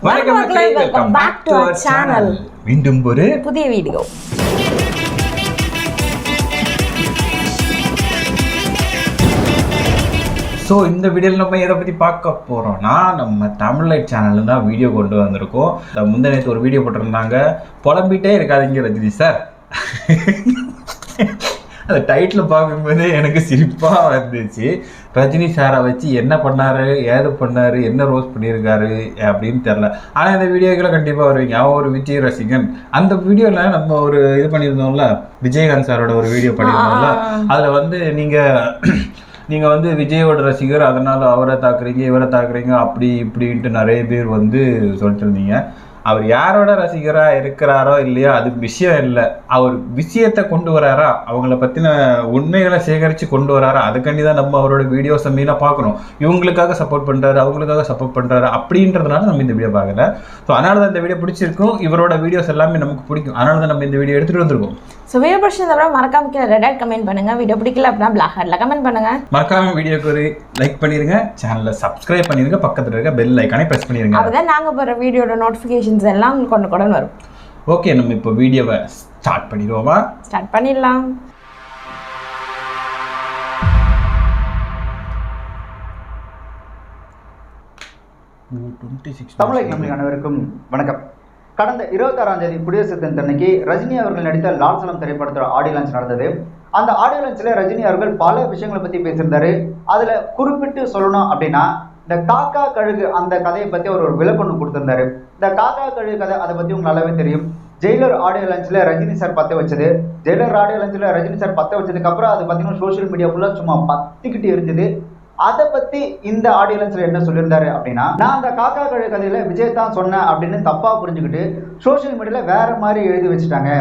வணக்கம் மக்களே, welcome back to our channel. மீண்டும் ஒரு புதிய வீடியோ. ஸோ இந்த வீடியோவில் நம்ம எதை பற்றி பார்க்க போகிறோம்னா, நம்ம தமிழ்லைட் சேனலில் தான் வீடியோ கொண்டு வந்திருக்கோம். முந்தின நேற்று ஒரு வீடியோ போட்டிருந்தாங்க, புலம்பிகிட்டே இருக்காதீங்க ரஜினி சார். அந்த டைட்டில் பார்க்கும்போது எனக்கு சிரிப்பாக வந்துச்சு. ரஜினி சாரை வச்சு என்ன பண்ணார், ஏது பண்ணார், என்ன ரோஸ் பண்ணியிருக்காரு அப்படின்னு தெரில. ஆனால் இந்த வீடியோக்களை கண்டிப்பாக வருவீங்க. அவன் ஒரு விஜய் ரசிகன். அந்த வீடியோவில் நம்ம ஒரு இது பண்ணியிருந்தோம்ல, விஜயகாந்த் சாரோட ஒரு வீடியோ பண்ணியிருந்தோம்ல, அதில் வந்து நீங்கள் வந்து விஜயோட ரசிகர், அதனால் அவரை தாக்குறீங்க, இவரை தாக்குறீங்க, அப்படி இப்படின்ட்டு நிறைய பேர் வந்து சொல்லிட்டு இருந்தீங்க. அவர் யாரோட ரசிகராக இருக்கிறாரோ இல்லையோ அது விஷயம் இல்லை. அவர் விஷயத்தை கொண்டு வராரா, அவங்கள பற்றின உண்மைகளை சேகரித்து கொண்டு வராரா, அதுக்காண்டி தான் நம்ம அவரோட வீடியோஸை மெயினாக பார்க்கணும். இவங்களுக்காக சப்போர்ட் பண்ணுறாரு, அவங்களுக்காக சப்போர்ட் பண்ணுறாரு அப்படின்றதுனால நம்ம இந்த வீடியோ பார்க்கல. ஸோ அதனால தான் இந்த வீடியோ பிடிச்சிருக்கும். இவரோட வீடியோஸ் எல்லாமே நமக்கு பிடிக்கும். அதனால தான் நம்ம இந்த வீடியோ எடுத்துகிட்டு வந்திருக்கோம். ஸோ வீடியோ பிடிச்சதை மறக்காம கீழே ரெட் ஹார்ட் கமெண்ட் பண்ணுங்கள். வீடியோ பிடிக்கல அப்படின்னா பிளாக் ஹார்ட்டில் கமெண்ட் பண்ணுங்கள். மறக்காம வீடியோக்கு ஒரு லைக் பண்ணிடுங்க, சேனலை சப்ஸ்கிரைப் பண்ணிடுங்க, பக்கத்தில் இருக்க பெல் ஐக்கானே ப்ரெஸ் பண்ணிடுங்க. அப்போதான் நாங்கள் போகிற வீடியோட நோட்டிஃபிகேஷன்ஸ் எல்லாம் கொண்டு வரும். ஓகே, நம்ம இப்போ வீடியோவை ஸ்டார்ட் பண்ணிடுவோமா? ஸ்டார்ட் பண்ணிடலாம். தமிழக அனைவருக்கும் வணக்கம். கடந்த 26ஆம் தேதி குடியரசு தினத்தன்னைக்கு ரஜினி அவர்கள் நடித்த லால் சலம் திரைப்படத்தோட ஆடியோ லான்ச் நடந்தது. அந்த ஆடியோ லான்ச்ல ரஜினி அவர்கள் பல விஷயங்களை பத்தி பேசியிருந்தாரு. அதுல குறிப்பிட்டு சொல்லணும் அப்படின்னா, இந்த காக்கா கழுகு அந்த கதையை பத்தி ஒரு விளக்கம் கொடுத்திருந்தாரு. இந்த காக்கா கழுகு கதை அதை பத்தி உங்களுக்கு நல்லாவே தெரியும். ஜெயிலர் ஆடியோ லான்ச்ல ரஜினி சார் பத்த வச்சது. ஜெயிலர் ஆடியோ லான்ச்ல ரஜினி சார் பத்த வச்சதுக்கு அப்புறம் அது பார்த்தீங்கன்னா சோசியல் மீடியா ஃபுல்லா சும்மா பத்திக்கிட்டு இருந்தது. அதை பத்தி இந்த ஆடியோ லான்ச்ல என்ன சொல்லியிருந்தாரு அப்படின்னா, நான் அந்த காக்கா கழுகு கதையில விஜய் தான் சொன்னேன் அப்படின்னு தப்பா புரிஞ்சுக்கிட்டு சோசியல் மீடியால வேற மாதிரி எழுதி வச்சுட்டாங்க.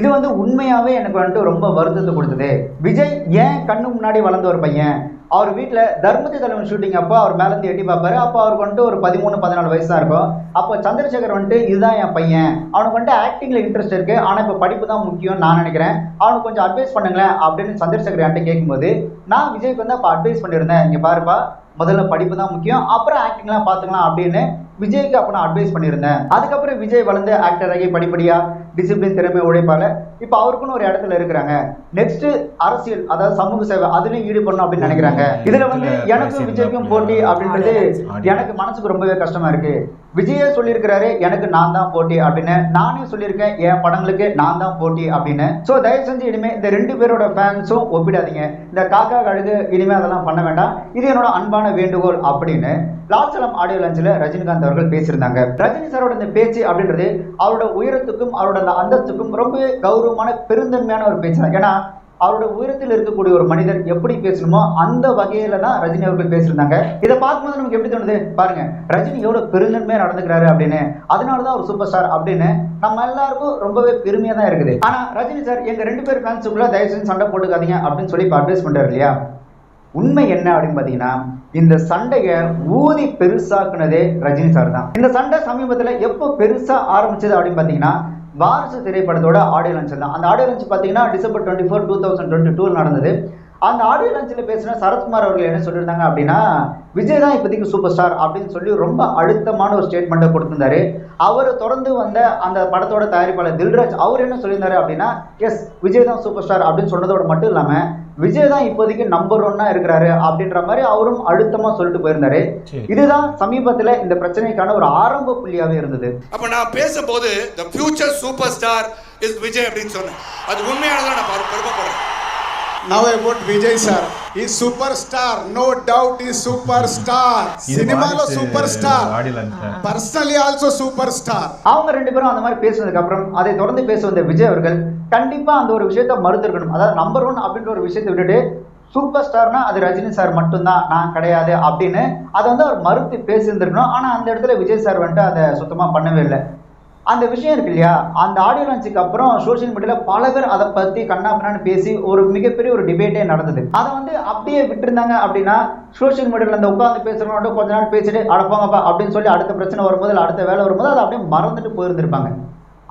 இது வந்து உண்மையாவே எனக்கு வந்துட்டு ரொம்ப வருத்தத்தை கொடுத்தது. விஜய் ஏன் கண்ணு முன்னாடி வளர்ந்த ஒரு பையன், அவர் வீட்டில் தர்மதி தலைவன் ஷூட்டிங் அப்போ அவர் மேலேருந்து எட்டி பார்ப்பாரு. அப்போ அவருக்கு வந்துட்டு ஒரு 13-14 வயசு தான் இருக்கும். அப்போ சந்திரசேகர் வந்துட்டு இதுதான் என் பையன், அவனுக்கு வந்துட்டு ஆக்டிங்ல இன்ட்ரெஸ்ட் இருக்கு, ஆனால் இப்போ படிப்பு தான் முக்கியம் நான் நினைக்கிறேன், அவனுக்கு கொஞ்சம் அட்வைஸ் பண்ணுங்களேன் அப்படின்னு சந்திரசேகர் என்கிட்ட கேட்கும்போது, நான் விஜய்க்கு வந்து அப்போ அட்வைஸ் பண்ணியிருந்தேன், இங்கே பாருப்பா முதல்ல படிப்பு தான் முக்கியம், அப்புறம் ஆக்டிங்லாம் பார்த்துக்கலாம் அப்படின்னு விஜய்க்கு அப்போ நான் அட்வைஸ் பண்ணியிருந்தேன். அதுக்கப்புறம் விஜய் வளர்ந்து ஆக்டர் ஆகி படிப்படியா டிசிப்ளின் திறமை உழைப்பால இப்போ அவருக்குன்னு ஒரு இடத்துல இருக்கிறாங்க. நெக்ஸ்ட் அரசியல், அதாவது சமூக சேவை, அதுலயும் ஈடுபடணும் அப்படின்னு நினைக்கிறாங்க. இதுல வந்து எனக்கும் விஜய்க்கும் போட்டி அப்படின்றது எனக்கு மனசுக்கு ரொம்பவே கஷ்டமா இருக்கு. விஜயே சொல்லியிருக்கிறாரு எனக்கு நான் தான் போட்டி அப்படின்னு, நானே சொல்லியிருக்கேன் என் படங்களுக்கு நான் தான் போட்டி அப்படின்னு. ஸோ தயவு செஞ்சு இனிமே இந்த ரெண்டு பேரோட ஃபேன்ஸும் ஒப்பிடாதீங்க. இந்த காக்கா கழுகு இனிமே அதெல்லாம் பண்ண வேண்டாம், இது என்னோட அன்பான வேண்டுகோள் அப்படின்னு லால் சலம் ஆடியோ லான்ச்ல ரஜினிகாந்த் அவர்கள் பேசியிருந்தாங்க. ரஜினி சாரோட இந்த பேச்சு அப்படின்றது அவரோட உயரத்துக்கும் அவரோட அந்த அந்தத்துக்கும் ரொம்ப கௌரவமான பெருந்தன்மையான ஒரு பேச்சு தான். ஏன்னா அவரோட உயரத்தில் இருக்கக்கூடிய ஒரு மனிதர் எப்படி பேசணுமோ அந்த வகையில தான் ரஜினி அவர்கள் பேசியிருந்தாங்க. இதை பார்க்கும்போது நமக்கு எப்படி தோணுது பாருங்க, ரஜினி எவ்வளவு பெருந்தன்மையா நடந்துக்கிறாரு அப்படின்னு, அதனாலதான் ஒரு சூப்பர் ஸ்டார் அப்படின்னு நம்ம எல்லாருக்கும் ரொம்பவே பெருமையா தான் இருக்குது. ஆனா ரஜினி சார் எங்க ரெண்டு பேர் ஃபேன்ஸுக்குள்ள தயவு செஞ்சு சண்டை போட்டுக்காதீங்க அப்படின்னு சொல்லி அட்வைஸ் பண்றாரு இல்லையா. உண்மை என்ன அப்படின்னு பாத்தீங்கன்னா, இந்த சண்டையை ஊதி பெருசாக்குனதே ரஜினி சார் தான். இந்த சண்டை சமீபத்துல எப்போ பெருசா ஆரம்பிச்சது அப்படின்னு பாத்தீங்கன்னா, வாரிசு திரைப்படத்தோட ஆடியோ லான்ச் தான். அந்த ஆடியோ லான்ச் பார்த்தீங்கன்னா December 24, 2022 நடந்தது. அந்த ஆடியோ லான்ச்சில் பேசின சரத்குமார் அவர்கள் என்ன சொல்லியிருந்தாங்க அப்படின்னா, விஜய் தான் இப்போதைக்கு சூப்பர் ஸ்டார் அப்படின்னு சொல்லி ரொம்ப அழுத்தமான ஒரு ஸ்டேட்மெண்ட்டை கொடுத்திருந்தாரு. அவர் தொடர்ந்து வந்த அந்த படத்தோட தயாரிப்பாளர் தில்ராஜ் அவர் என்ன சொல்லியிருந்தாரு அப்படின்னா, எஸ் விஜய் தான் சூப்பர் ஸ்டார் அப்படின்னு சொன்னதோட மட்டும் இல்லாமல் விஜய் தான் இப்போதைக்கு நம்பர் 1 இருக்கிறாரு அப்படின்ற மாதிரி அவரும் அழுத்தமா சொல்லிட்டு போயிருந்தாரு. இதுதான் சமீபத்துல இந்த பிரச்சனைக்கான ஒரு ஆரம்ப புள்ளியாவே இருந்தது. அப்ப நான் பேசும்போது the future superstar is Vijay அப்படின்னு சொன்னேன். அது உண்மையானதா நான் பெருமைப்படுறேன். Now about Vijay sir, he is superstar, no doubt he is superstar. Cinema superstar, personally also superstar. அவங்க ரெண்டு பேரும் அந்த மாதிரி பேசுனதுக்கு அப்புறம் அதை தொடர்ந்து பேச வந்த விஜய் அவர்கள் கண்டிப்பா அந்த ஒரு விஷயத்தை மறுத்திருக்கணும். அதாவது நம்பர் 1 அப்படின்ற ஒரு விஷயத்தை விட்டுட்டு சூப்பர் ஸ்டார்னா அது ரஜினி சார் மட்டும்தான், நான் கிடையாது அப்படின்னு அதை வந்து அவர் மறுத்து பேசியிருந்திருக்கணும். ஆனா அந்த இடத்துல விஜய் சார் வந்துட்டு அதை சுத்தமா பண்ணவே இல்லை. அந்த விஷயம் இருக்கு இல்லையா, அந்த ஆடியோ லான்ச்சுக்கு அப்புறம் சோசியல் மீடியால பல பேர் அதை பத்தி கண்ணாபின்னான்னு பேசி ஒரு மிகப்பெரிய ஒரு டிபேட்டே நடந்தது. அதை வந்து அப்படியே விட்டுருந்தாங்க அப்படின்னா சோசியல் மீடியால அந்த உட்காந்து பேசுறவங்க கொஞ்ச நாள் பேசிட்டு அடப்பாங்கப்பா அப்படின்னு சொல்லி அடுத்த பிரச்சனை வரும்போது அடுத்த வேலை வரும்போது அதை அப்படியே மறந்துட்டு போயிருந்திருப்பாங்க.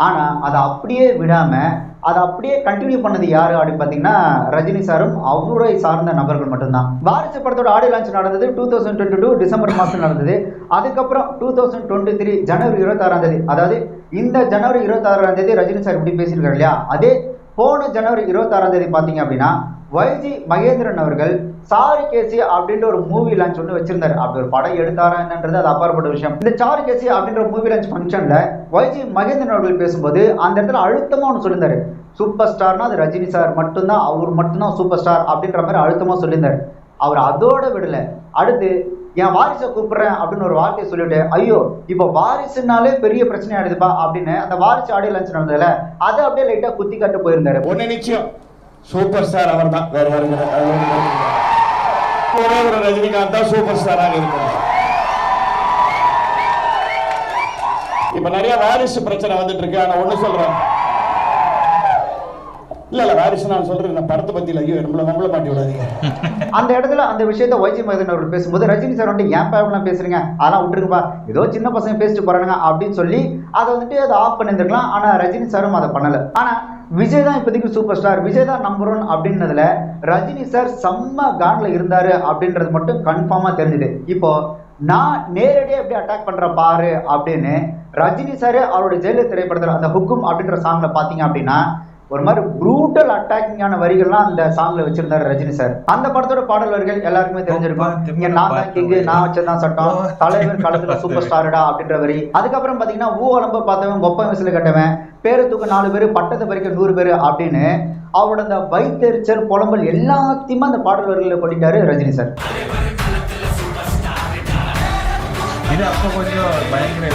ஆனால் அதை அப்படியே விடாமல் அதை அப்படியே கண்டினியூ பண்ணது யாரு அப்படின்னு பார்த்தீங்கன்னா ரஜினி சாரும் அவரை சார்ந்த நபர்கள் மட்டும்தான். வாரிசு படத்தோட ஆடியோ லான்ச் நடந்தது 2022 டிசம்பர் மாதம் நடந்தது. அதுக்கப்புறம் 2023 ஜனவரி 26ஆம் தேதி, அதாவது இந்த ஜனவரி 26ஆம் தேதி ரஜினி சார் இப்படி பேசியிருக்காரு இல்லையா, அதே போன ஜனவரி 26ஆம் தேதி பார்த்தீங்க அப்படின்னா வைஜி மகேந்திரன் அவர்கள் சாரி கேசி அப்படின்ற ஒரு மூவி லான்ச் ஒன்று வச்சிருந்தாரு. அப்படி ஒரு படம் எடுத்தாரா என்னன்றது அது அப்பாற்பட்ட விஷயம். இந்த சாரி கேசி அப்படின்ற மூவி லான்ச் ஃபங்க்ஷன்ல வைஜி மகேந்திரன் அவர்கள் பேசும்போது அந்த இடத்துல அழுத்தமா ஒன்று சொல்லியிருந்தாரு, சூப்பர் ஸ்டார்னா அது ரஜினி சார் மட்டும்தான், அவர் மட்டும்தான் சூப்பர் ஸ்டார் அப்படின்ற மாதிரி அழுத்தமா சொல்லியிருந்தாரு. அவர் அதோட விடல, அடுத்து என் வாரிசை கூப்பிடுறேன் அப்படின்னு ஒரு வார்த்தையை சொல்லிட்டு, ஐயோ இப்போ வாரிசுனாலே பெரிய பிரச்சனை ஆயிடுதுப்பா அப்படின்னு அந்த வாரிசு ஆடியோ லான்ச் நடந்ததுல அதை அப்படியே லைட்டா குத்தி காட்டு போயிருந்தாரு. ஒன்னு நிச்சயம், சூப்பர் ஸ்டார் அவர் தான், வேற ஒரே ஒரு ரஜினிகாந்த் தான் சூப்பர் ஸ்டாராக இருக்கிறார். இப்ப நிறைய வாரிசு பிரச்சனை வந்துட்டு இருக்கு. ஆனா ஒண்ணு சொல்றேன், இல்ல வாரிசு நான் சொல்றேன், இந்த படத்தை பத்தி ஐயோ நம்மள மாட்டி விடாதீங்க. அந்த இடத்துல அந்த விஷயத்த வைஜி மகேந்திரன் அவர்கள் பேசும்போது ரஜினி சார் வந்துட்டு ஏன் பேப்பெல்லாம் பேசுறீங்க, அதெல்லாம் விட்டுருக்குப்பா, ஏதோ சின்ன பசங்க பேசிட்டு போறாங்க அப்படின்னு சொல்லி அதை வந்துட்டு அதை ஆஃப் பண்ணியிருந்திருக்கலாம். ஆனா ரஜினி சாரும் அதை பண்ணல. ஆனா விஜய் தான் இப்போதைக்கு சூப்பர் ஸ்டார், விஜய் தான் நம்பர் 1 அப்படின்றதுல ரஜினி சார் செம்ம கான்ல இருந்தாரு அப்படின்றது மட்டும் கன்ஃபார்மா தெரிஞ்சுது. இப்போ நான் நேரடியாக எப்படி அட்டாக் பண்ற பாரு அப்படின்னு ரஜினி சார் அவருடைய ஜெயிலர் திரைப்படத்தில் அந்த ஹுக்கும் அப்படின்ற சாங்ல பாத்தீங்க அப்படின்னா ஒரு மாதிரி ப்ரூட்டல் அட்டாக்கிங்கான வரிகள்லாம் அந்த சாங்ல வச்சிருந்தாரு ரஜினி சார். அந்த படத்தோட பாடல் வரிகள் எல்லாருக்குமே தெரிஞ்சிருக்கும். இங்க நான் தான் கிங்கு, நான் வச்சதான் சட்டம், தலைவர் காலத்துல சூப்பர் ஸ்டார்டா அப்படின்ற வரி. அதுக்கப்புறம் பாத்தீங்கன்னா உடம்ப பார்த்தவன் ஒப்ப விசில கட்டவன், பேரை தூக்க 4 பேர், பட்டத்தை பறிக்க 100 பேர் அப்படின்னு அவரோட அந்த வைத்தெரிச்சல் புலம்பல் எல்லாத்தையுமே அந்த பாடல் வரிகளில் கொட்டிட்டாரு ரஜினி சார். இது அப்போ கொஞ்சம் பயங்கர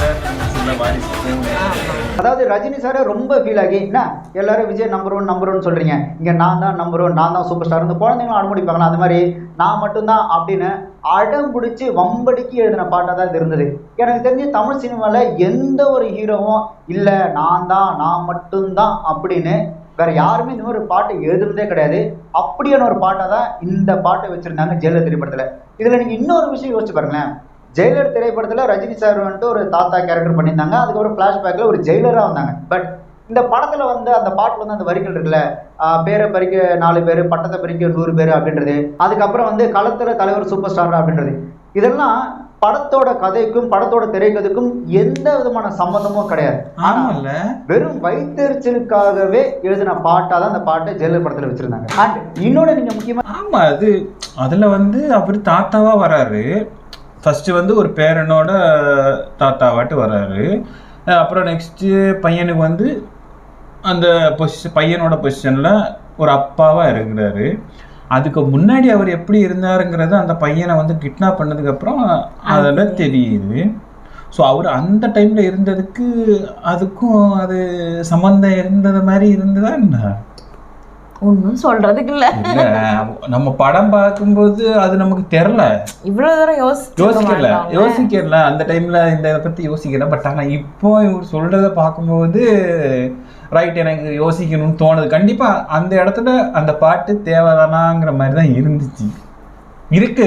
அதாவது ரஜினி சாரை ரொம்ப ஃபீல் ஆகி, என்ன எல்லாரும் விஜய் நம்பர் 1 சொல்றீங்க, இங்க நான் தான் நம்பர் 1, நான் தான் சூப்பர் ஸ்டார், இந்த குழந்தைங்களும் அடம்பிடிப்பாங்களா, அந்த மாதிரி நான் மட்டும்தான் அப்படின்னு அடம் பிடிச்சி வம்படிக்கு எழுதின பாட்டாக தான் இது இருந்தது. எனக்கு தெரிஞ்சு தமிழ் சினிமாவில் எந்த ஒரு ஹீரோவும் இல்லை நான் மட்டும்தான் அப்படின்னு வேற யாருமே இந்த மாதிரி ஒரு பாட்டை எழுதுனதே கிடையாது. அப்படியான ஒரு பாட்டை தான் இந்த பாட்டை வச்சிருந்தாங்க ஜெயலலிதா திரைப்படத்தில். இதில் நீங்கள் இன்னொரு விஷயம் யோசிச்சு பாருங்களேன், ஜெயிலர் திரைப்படத்தில் ரஜினி சார் வந்துட்டு ஒரு தாத்தா கேரக்டர் பண்ணியிருந்தாங்க, அதுக்கப்புறம் ஃப்ளாஷ்பேக்கில் ஒரு ஜெயிலராக வந்தாங்க. பட் இந்த படத்தில் வந்து அந்த பாட்டில் வந்து அந்த வரிகள் இருக்குல்ல, பேரை பறிக்க 4 பேர், பட்டத்தை பறிக்க 100 பேர் அப்படின்றது, அதுக்கப்புறம் வந்து களத்தில் தலைவர் சூப்பர் ஸ்டார் அப்படின்றது, இதெல்லாம் படத்தோட கதைக்கும் படத்தோட திரைக்கதைக்கும் எந்த விதமான சம்பந்தமும் கிடையாது. ஆனா வெறும் வைத்தெரிச்சலுக்காகவே எழுதின பாட்டா தான் அந்த பாட்டை ஜெயலலிதா படத்துல வச்சிருந்தாங்க. அண்ட் இன்னொன்னு நீங்க முக்கியமா, ஆமா அது அதுல வந்து அவர் தாத்தாவா வராரு, ஃபர்ஸ்ட் வந்து ஒரு பேரனோட தாத்தாவாட்டு வராரு, அப்புறம் நெக்ஸ்ட்டு பையனுக்கு வந்து அந்த பையனோட பொசிஷனில் ஒரு அப்பாவாக இருக்கிறாரு. அதுக்கு முன்னாடி அவர் எப்படி இருந்தாருங்கிறது அந்த பையனை வந்து கிட்னாப் பண்ணதுக்கப்புறம் அதெல்லாம் தெரியுது. ஸோ அவர் அந்த டைமில் இருந்ததுக்கு அதுக்கும் அது சம்மந்தம் இருந்தது மாதிரி இருந்ததா என்ன? ஒன்றும் சொல்றதுக்கு இல்லை. நம்ம படம் பார்க்கும்போது அது நமக்கு தெரில, இவ்வளோ தூரம் யோசிக்கல அந்த டைமில் இந்த இதை பற்றி யோசிக்கல. பட் ஆனால் இப்போ இவர் சொல்கிறத பார்க்கும்போது ரைட் எனக்கு யோசிக்கணும்னு தோணுது. கண்டிப்பாக அந்த இடத்துல அந்த பாட்டு தேவைதானாங்கிற மாதிரி தான் இருந்துச்சு.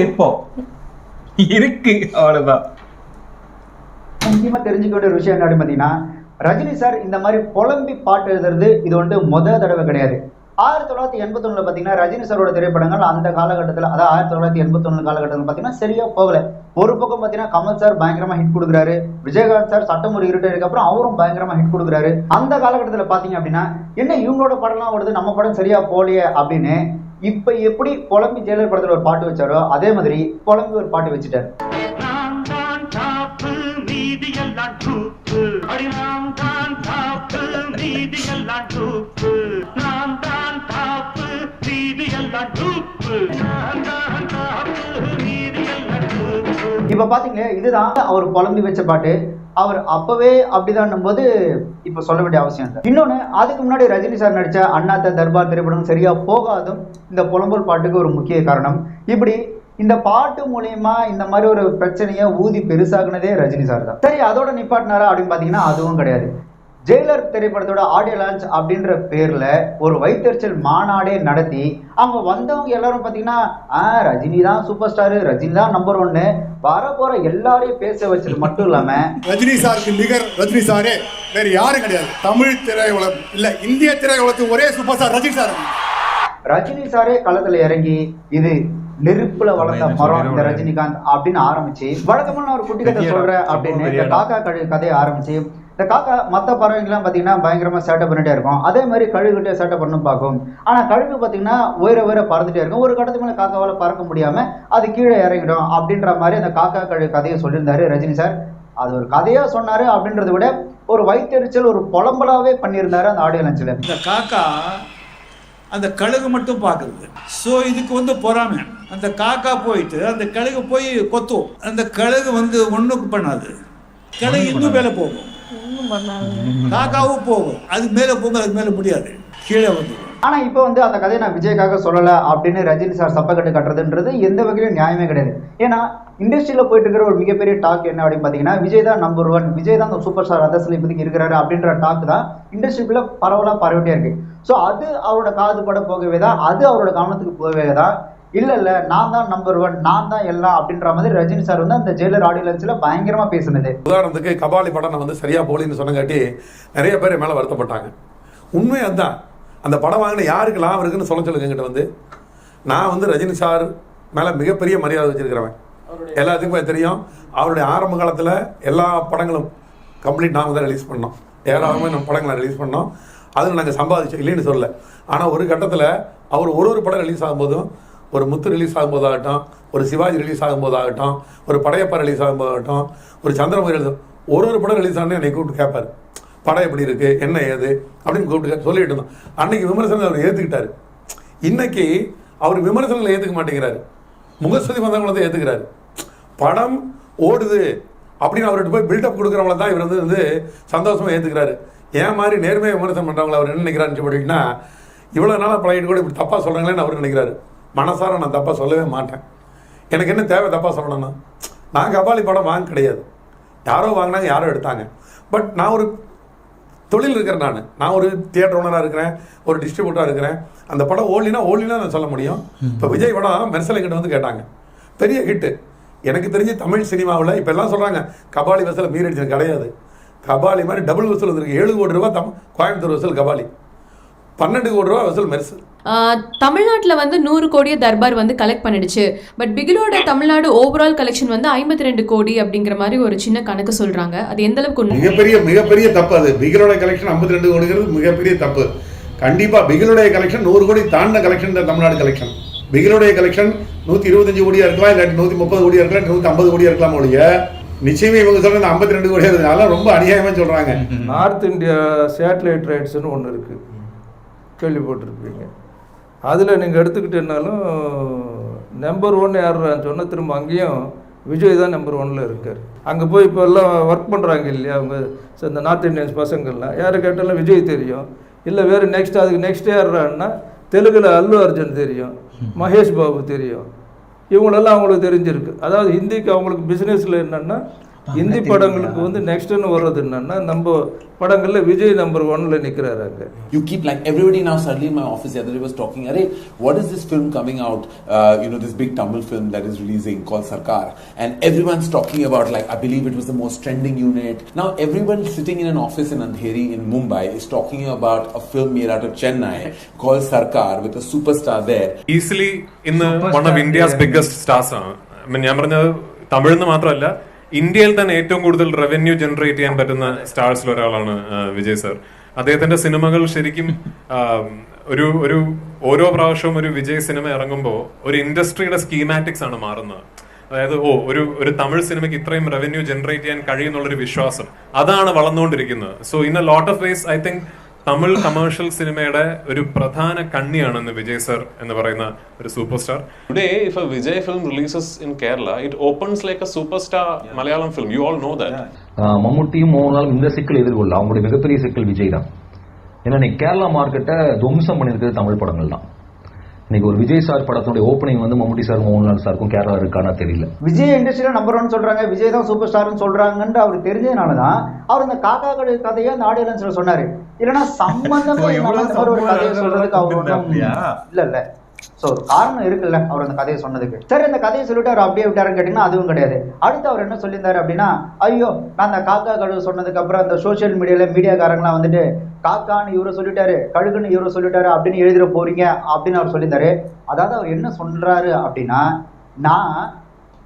இப்போ இருக்கு அவ்வளோதான். முக்கியமாக தெரிஞ்சுக்க வேண்டிய ஒரு விஷயம் என்ன அப்படின்னு பார்த்தீங்கன்னா, ரஜினி சார் இந்த மாதிரி புலம்பி பாட்டு எழுதுறது இது வந்து முதல் தடவை கிடையாது. 1981 பார்த்தீங்கன்னா ரஜினி சாரோட திரைப்படங்கள் அந்த காலகட்டத்தில், அதாவது 1981 காலகட்டத்தில் பார்த்தீங்கன்னா சரியா போகல. ஒரு பக்கம் பார்த்தீங்கன்னா கமல் சார் பயங்கரமா ஹிட் கொடுக்குறாரு, விஜயகாந்த் சார் சட்டம் ஒரு இருட்டதுக்கு அப்புறம் அவரும் பயங்கரமா ஹிட் கொடுக்குறாரு. அந்த காலகட்டத்தில் பார்த்தீங்க அப்படின்னா என்ன இவங்களோட படம்லாம் வருது, நம்ம படம் சரியா போகலையே அப்படின்னு இப்ப எப்படி புலம்பி ஜெயலலிதா படத்துல ஒரு பாட்டு வச்சாரோ அதே மாதிரி புலம்பி ஒரு பாட்டு வச்சுட்டாரு. இப்ப பாத்தீங்களே இதுதான் அவர் புலம்பி வச்ச பாட்டு. அவர் அப்பவே அப்படிதான் போது இப்ப சொல்ல வேண்டிய அவசியம் இல்லை. இன்னொன்னு, அதுக்கு முன்னாடி ரஜினி சார் நடிச்ச அண்ணாத்த தர்பார் திரைப்படம் சரியா போகாதும் இந்த புலம்பல் பாட்டுக்கு ஒரு முக்கிய காரணம். இப்படி இந்த பாட்டு மூலியமா இந்த மாதிரி ஒரு பிரச்சனையை ஊதி பெருசாக்குனதே ரஜினி சார் தான். சரி, அதோட நிப்பாட்டினாரா அப்படின்னு பாத்தீங்கன்னா அதுவும் கிடையாது. ஜெயிலர் திரைப்படத்தோட ஆடியோ லான்ச் அப்படின்ற பேர்ல ஒரு வைத்தறிச்சல் மாநாடே நடத்தி அவங்க வந்தவங்க எல்லாரும் பாத்தீங்கன்னா ரஜினி தான் சூப்பர் ஸ்டாரு, ரஜினி தான் நம்பர் 1 வர போற எல்லாரையும் பேச வச்சது மட்டும் இல்லாம ரஜினி சாருக்கு நிகர் ரஜினி சாரே வேற யாரும் கிடையாது. தமிழ் திரையுலகம் இல்ல இந்திய திரையுலகத்துக்கு ஒரே super star Rajini sir. Rajini சாரே களத்துல இறங்கி இது நெருப்புல வளர்ந்த மரம் இந்த ரஜினிகாந்த் அப்படின்னு ஆரம்பிச்சு வழக்கமான நான் ஒரு குட்டி கதை சொல்றேன் அப்படின்னு இந்த காக்கா கழுகு கதையை ஆரம்பிச்சு இந்த காக்கா மற்ற பறவைங்கெல்லாம் பார்த்தீங்கன்னா பயங்கரமா சேட்டை பண்ணிட்டே இருக்கும். அதே மாதிரி கழுகுகிட்டே சேட்டை பண்ணணும் பார்க்கும். ஆனா கழுகு பார்த்தீங்கன்னா உயர பறந்துட்டே இருக்கும். ஒரு கட்டத்துக்கு மேலே காக்காவால் பறக்க முடியாம அது கீழே இறங்கிடும் அப்படின்ற மாதிரி அந்த காக்கா கழுகு கதையை சொல்லியிருந்தாரு ரஜினி சார். அது ஒரு கதையா சொன்னாரு அப்படின்றத விட ஒரு வைத்தறிச்சல் ஒரு புலம்பலாவே பண்ணியிருந்தாரு அந்த ஆடியோ லான்ச்ல. இந்த காக்கா அந்த கழுகு மட்டும் பார்க்குறது. ஸோ இதுக்கு வந்து பொறாமை. அந்த காக்கா போயிட்டு அந்த கழுகு போய் கொத்தும். அந்த கழுகு வந்து ஒன்றுக்கு பண்ணாது. கழுகு இன்னும் மேலே போகும், காக்காவும் போகும். அது மேலே போகும், அது மேலே முடியாது, கீழே வந்து. ஆனா இப்போ வந்து அந்த கதையை நான் விஜய்க்காக சொல்லலை அப்படின்னு ரஜினி சார் சப்பக்கட்டு கட்டுறதுன்றது எந்த வகையிலும் நியாயமே கிடையாது. ஏன்னா இண்டஸ்ட்ரியில போயிட்டு இருக்கிற ஒரு மிகப்பெரிய டாக் என்ன அப்படின்னு பாத்தீங்கன்னா விஜய் தான் நம்பர் 1, விஜய் தான் சூப்பர் ஸ்டார் ரதஸ்ல இப்போதைக்கு இருக்கிறாரு அப்படின்ற டாக் தான் இண்டஸ்ட்ரிக்குள்ள பரவலா பரவிட்டே இருக்கு. ஸோ அது அவரோட காது பட போகவே தான், அது அவரோட கவனத்துக்கு போகவே தான். இல்ல நான் தான் நம்பர் 1, நான் தான் எல்லாம் அப்படின்ற மாதிரி ரஜினி சார் வந்து அந்த ஜெயிலர் ஆடியோ லான்ச்ல பயங்கரமா பேசுனது. உதாரணத்துக்கு கபாலி படம் நான் வந்து சரியா போலின்னு சொன்னங்காட்டி நிறைய பேர் மேல வருத்தப்பட்டாங்க. உண்மை அதுதான். அந்த படம் வாங்கின யாருக்கு லாபம் இருக்குன்னு சொல்லுங்க. என்கிட்ட வந்து நான் வந்து ரஜினி சார் மேல மிகப்பெரிய மரியாதை வச்சிருக்கிறவன். எல்லாத்துக்குமே தெரியும். அவருடைய ஆரம்ப காலத்துல எல்லா படங்களும் கம்ப்ளீட் நாங்கள் தான் ரிலீஸ் பண்ணோம். ஏராளமாக நம்ம படங்களை ரிலீஸ் பண்ணோம். அதில் நாங்கள் சம்பாதிச்சோம், இல்லைன்னு சொல்லலை. ஆனால் ஒரு கட்டத்தில் அவர் ஒரு படம் ரிலீஸ் ஆகும்போதும், ஒரு முத்து ரிலீஸ் ஆகும்போதாகட்டும், ஒரு சிவாஜி ரிலீஸ் ஆகும்போதாகட்டும், ஒரு படையப்பா ரிலீஸ் ஆகும்போதாகட்டும், ஒரு சந்திரமுகி ரிலீஸ், ஒரு படம் ரிலீஸ் ஆனால் என்னை கூப்பிட்டு கேட்பார், படம் எப்படி இருக்குது, என்ன ஏது அப்படின்னு கூப்பிட்டு சொல்லிட்டு இருந்தோம். அன்னைக்கு விமர்சனத்தை அவர் ஏற்றுக்கிட்டாரு. இன்னைக்கு அவர் விமர்சனங்களை ஏற்றுக்க மாட்டேங்கிறாரு, முகஸ்துதி வந்தவங்களை தான் ஏற்றுக்கிறாரு. படம் ஓடுது அப்படின்னு அவர்கிட்ட போய் பில்டப் கொடுக்குறவங்கள தான் இவர் வந்து சந்தோஷமாக ஏற்றுக்கிறாரு. ஏன் மாதிரி நேர்மையை விமர்சனம் பண்ணுறவங்கள அவர் என்ன நினைக்கிறாருன்னு சொல்லிட்டீங்கன்னா, இவ்வளோ நாளாக பழகிட்டு கூட இப்படி தப்பாக சொல்கிறாங்களேன்னு அவர் நினைக்கிறாரு. மனசார நான் தப்பாக சொல்லவே மாட்டேன். எனக்கு என்ன தேவை தப்பாக சொல்லணும்னா? நான் கபாலி படம் வாங்க கிடையாது, யாரோ வாங்கினாங்க, யாரோ எடுத்தாங்க. பட் நான் ஒரு தொழில் இருக்கிறேன். நான் ஒரு தியேட்டர் ஓனராக இருக்கிறேன், ஒரு டிஸ்ட்ரிபியூட்டராக இருக்கிறேன். அந்த படம் ஓடலினா நான் சொல்ல முடியும். இப்போ விஜய் படம் மெர்சல் கிட்ட வந்து கேட்டாங்க, பெரிய ஹிட்டு. எனக்கு தெரிஞ்சு தமிழ் சினிமாவில் இப்போ எல்லாம் சொல்கிறாங்க கபாலி வசூல் மீறடிச்சது கிடையாது. கபாலி மாதிரி டபுள் வசூல் வந்துருக்கு. 7 கோடி ரூபா கோயம்புத்தூர் வசூல் கபாலி, 12 கோடி ரூபா வசூல் மெர்சல். தமிழ்நாட்டில் வந்து 100 கோடியை தர்பார் வந்து கலெக்ட் பண்ணிடுச்சு. பட் பிகிலோட தமிழ்நாடு ஓவரால் கலெக்ஷன் வந்து 52 கோடி அப்படிங்கிற மாதிரி ஒரு சின்ன கணக்கு சொல்றாங்க. அது எந்த அளவுக்கு மிகப்பெரிய தப்பு. அது பிகிலோட கலெக்ஷன் 52 கோடிங்கிறது மிகப்பெரிய தப்பு. கண்டிப்பா பிகிலோடைய கலெக்ஷன் 100 கோடி தாண்டின கலெக்ஷன் தான் தமிழ்நாடு கலெக்ஷன். பிகிலோடைய கலெக்ஷன் 125 கோடியா இருக்கலாம், இல்லாட்டி 130 கோடியா இருக்கலாம், 150 கோடியா இருக்கலாம். ஒழிய நிச்சயமே இவங்க சொல்ற 52 கோடியா இருக்கிறதுனால ரொம்ப அநியாயமா சொல்றாங்க. நார்த் இந்தியா சேட்டலைட் ரைட்ஸ்னு ஒன்று இருக்கு, கேள்விப்பட்டிருப்பீங்க. அதில் நீங்கள் எடுத்துக்கிட்டேன்னாலும் நம்பர் 1 யாருன்னு சொன்னால் திரும்ப அங்கேயும் விஜய் தான் நம்பர் 1ல் இருக்கார். அங்கே போய் இப்போ எல்லாம் ஒர்க் பண்ணுறாங்க இல்லையா அவங்க இந்த நார்த் இந்தியன்ஸ் பசங்கள்லாம், யாரை கேட்டாலும் விஜய் தெரியும். இல்லை வேறு அதுக்கு நெக்ஸ்ட் யாருன்னா தெலுங்கில் அல்லு அர்ஜுன் தெரியும், மகேஷ் பாபு தெரியும். இவங்களெல்லாம் அவங்களுக்கு தெரிஞ்சிருக்கு. அதாவது ஹிந்திக்கு அவங்களுக்கு பிஸ்னஸில் என்னென்னா ஹிந்தி படங்களுக்கு வந்து நெக்ஸ்ட்னு வர்றது என்னன்னா நம்ம படங்கள்ல விஜய் நம்பர் 1ல நிக்கிறாரு அங்க. You keep like everybody now suddenly in my office the other day was talking, "Arey, what is this film coming out? This big Tamil film that is releasing called Sarkar." And everyone's talking about, like, I believe it was the most trending unit. Now everyone sitting in an office in Andheri in Mumbai is talking about a film made out of Chennai called Sarkar with a superstar there. Easily in one of India's biggest stars. I mean, ഞാൻ പറഞ്ഞത് തമിഴ്ന്ന് മാത്രമല്ല, ഇന്ത്യയിൽ തന്നെ ഏറ്റവും കൂടുതൽ revenue generate ചെയ്യാൻ പറ്റുന്ന സ്റ്റാർസിൽ ഒരാളാണ് വിജയ് സർ. അദ്ദേഹത്തിന്റെ സിനിമകൾ ശരിക്കും ഒരു ഓരോ പ്രാവശ്യവും ഒരു വിജയ് സിനിമ ഇറങ്ങുമ്പോൾ ഒരു ഇൻഡസ്ട്രിയുടെ സ്കീമാറ്റിക്സ് ആണ് മാറുന്നത്. അതായത് ഒരു തമിഴ് സിനിമയ്ക്ക് ഇത്രയും റവന്യൂ ജനറേറ്റ് ചെയ്യാൻ കഴിയുന്നുള്ളൊരു വിശ്വാസം അതാണ് വളർന്നുകൊണ്ടിരിക്കുന്നത്. So in a lot of ways I think Tamil commercial സിനിമയുടെ ഒരു പ്രധാന കണ്ണിയാണെന്ന് വിജയ് സർ എന്ന് പറയുന്ന ഒരു superstar. Today, if a Vijay film releases in Kerala, it opens like a superstar Malayalam film. You all know that. மம்முட்டியும் மோகன்லாலும் இந்த சிக்கல் எதிர்கொள்ள அவங்களுடைய மிகப்பெரிய சிக்கல் விஜய் தான். ஏன்னா கேரளா மார்க்கெட்டை துவம்சம் பண்ணியிருக்கிறது தமிழ் படங்கள் தான். இன்னைக்கு ஒரு விஜய் சார் படத்துடைய ஓப்பனிங் வந்து மம்முட்டி சார் மோகன்லால் சாருக்கும் கேரளா இருக்கானா தெரியல. விஜய் இண்டஸ்ட்ரியில நம்பர் 1 சொல்றாங்க, விஜய் தான் சூப்பர் ஸ்டார்னு சொல்றாங்கன்னு அவருக்கு தெரிஞ்சதுனாலதான் அவர் இந்த காக்கா கதையை அந்த ஆடியோ லான்ச்ல சொன்னாரு. இல்லைன்னா சம்பந்தமே ஒரு கதையை சொல்றதுக்கு அவர் ஒன்றும் இல்ல. ஸோ ஒரு காரணம் இருக்குல்ல அவர் அந்த கதையை சொன்னதுக்கு. சரி, அந்த கதையை சொல்லிட்டு அவர் அப்படியே விட்டாருன்னு கேட்டீங்கன்னா அதுவும் கிடையாது. அடுத்து அவர் என்ன சொல்லியிருந்தாரு அப்படின்னா, ஐயோ நான் அந்த காக்கா கழுகு சொன்னதுக்கு அப்புறம் அந்த சோசியல் மீடியாக்காரங்களாம் வந்துட்டு காக்கான்னு இவரை சொல்லிட்டாரு, கழுகுன்னு இவரை சொல்லிட்டாரு அப்படின்னு எழுதிட போறீங்க அப்படின்னு அவர் சொல்லியிருந்தாரு. அதாவது அவர் என்ன சொல்றாரு அப்படின்னா, நான்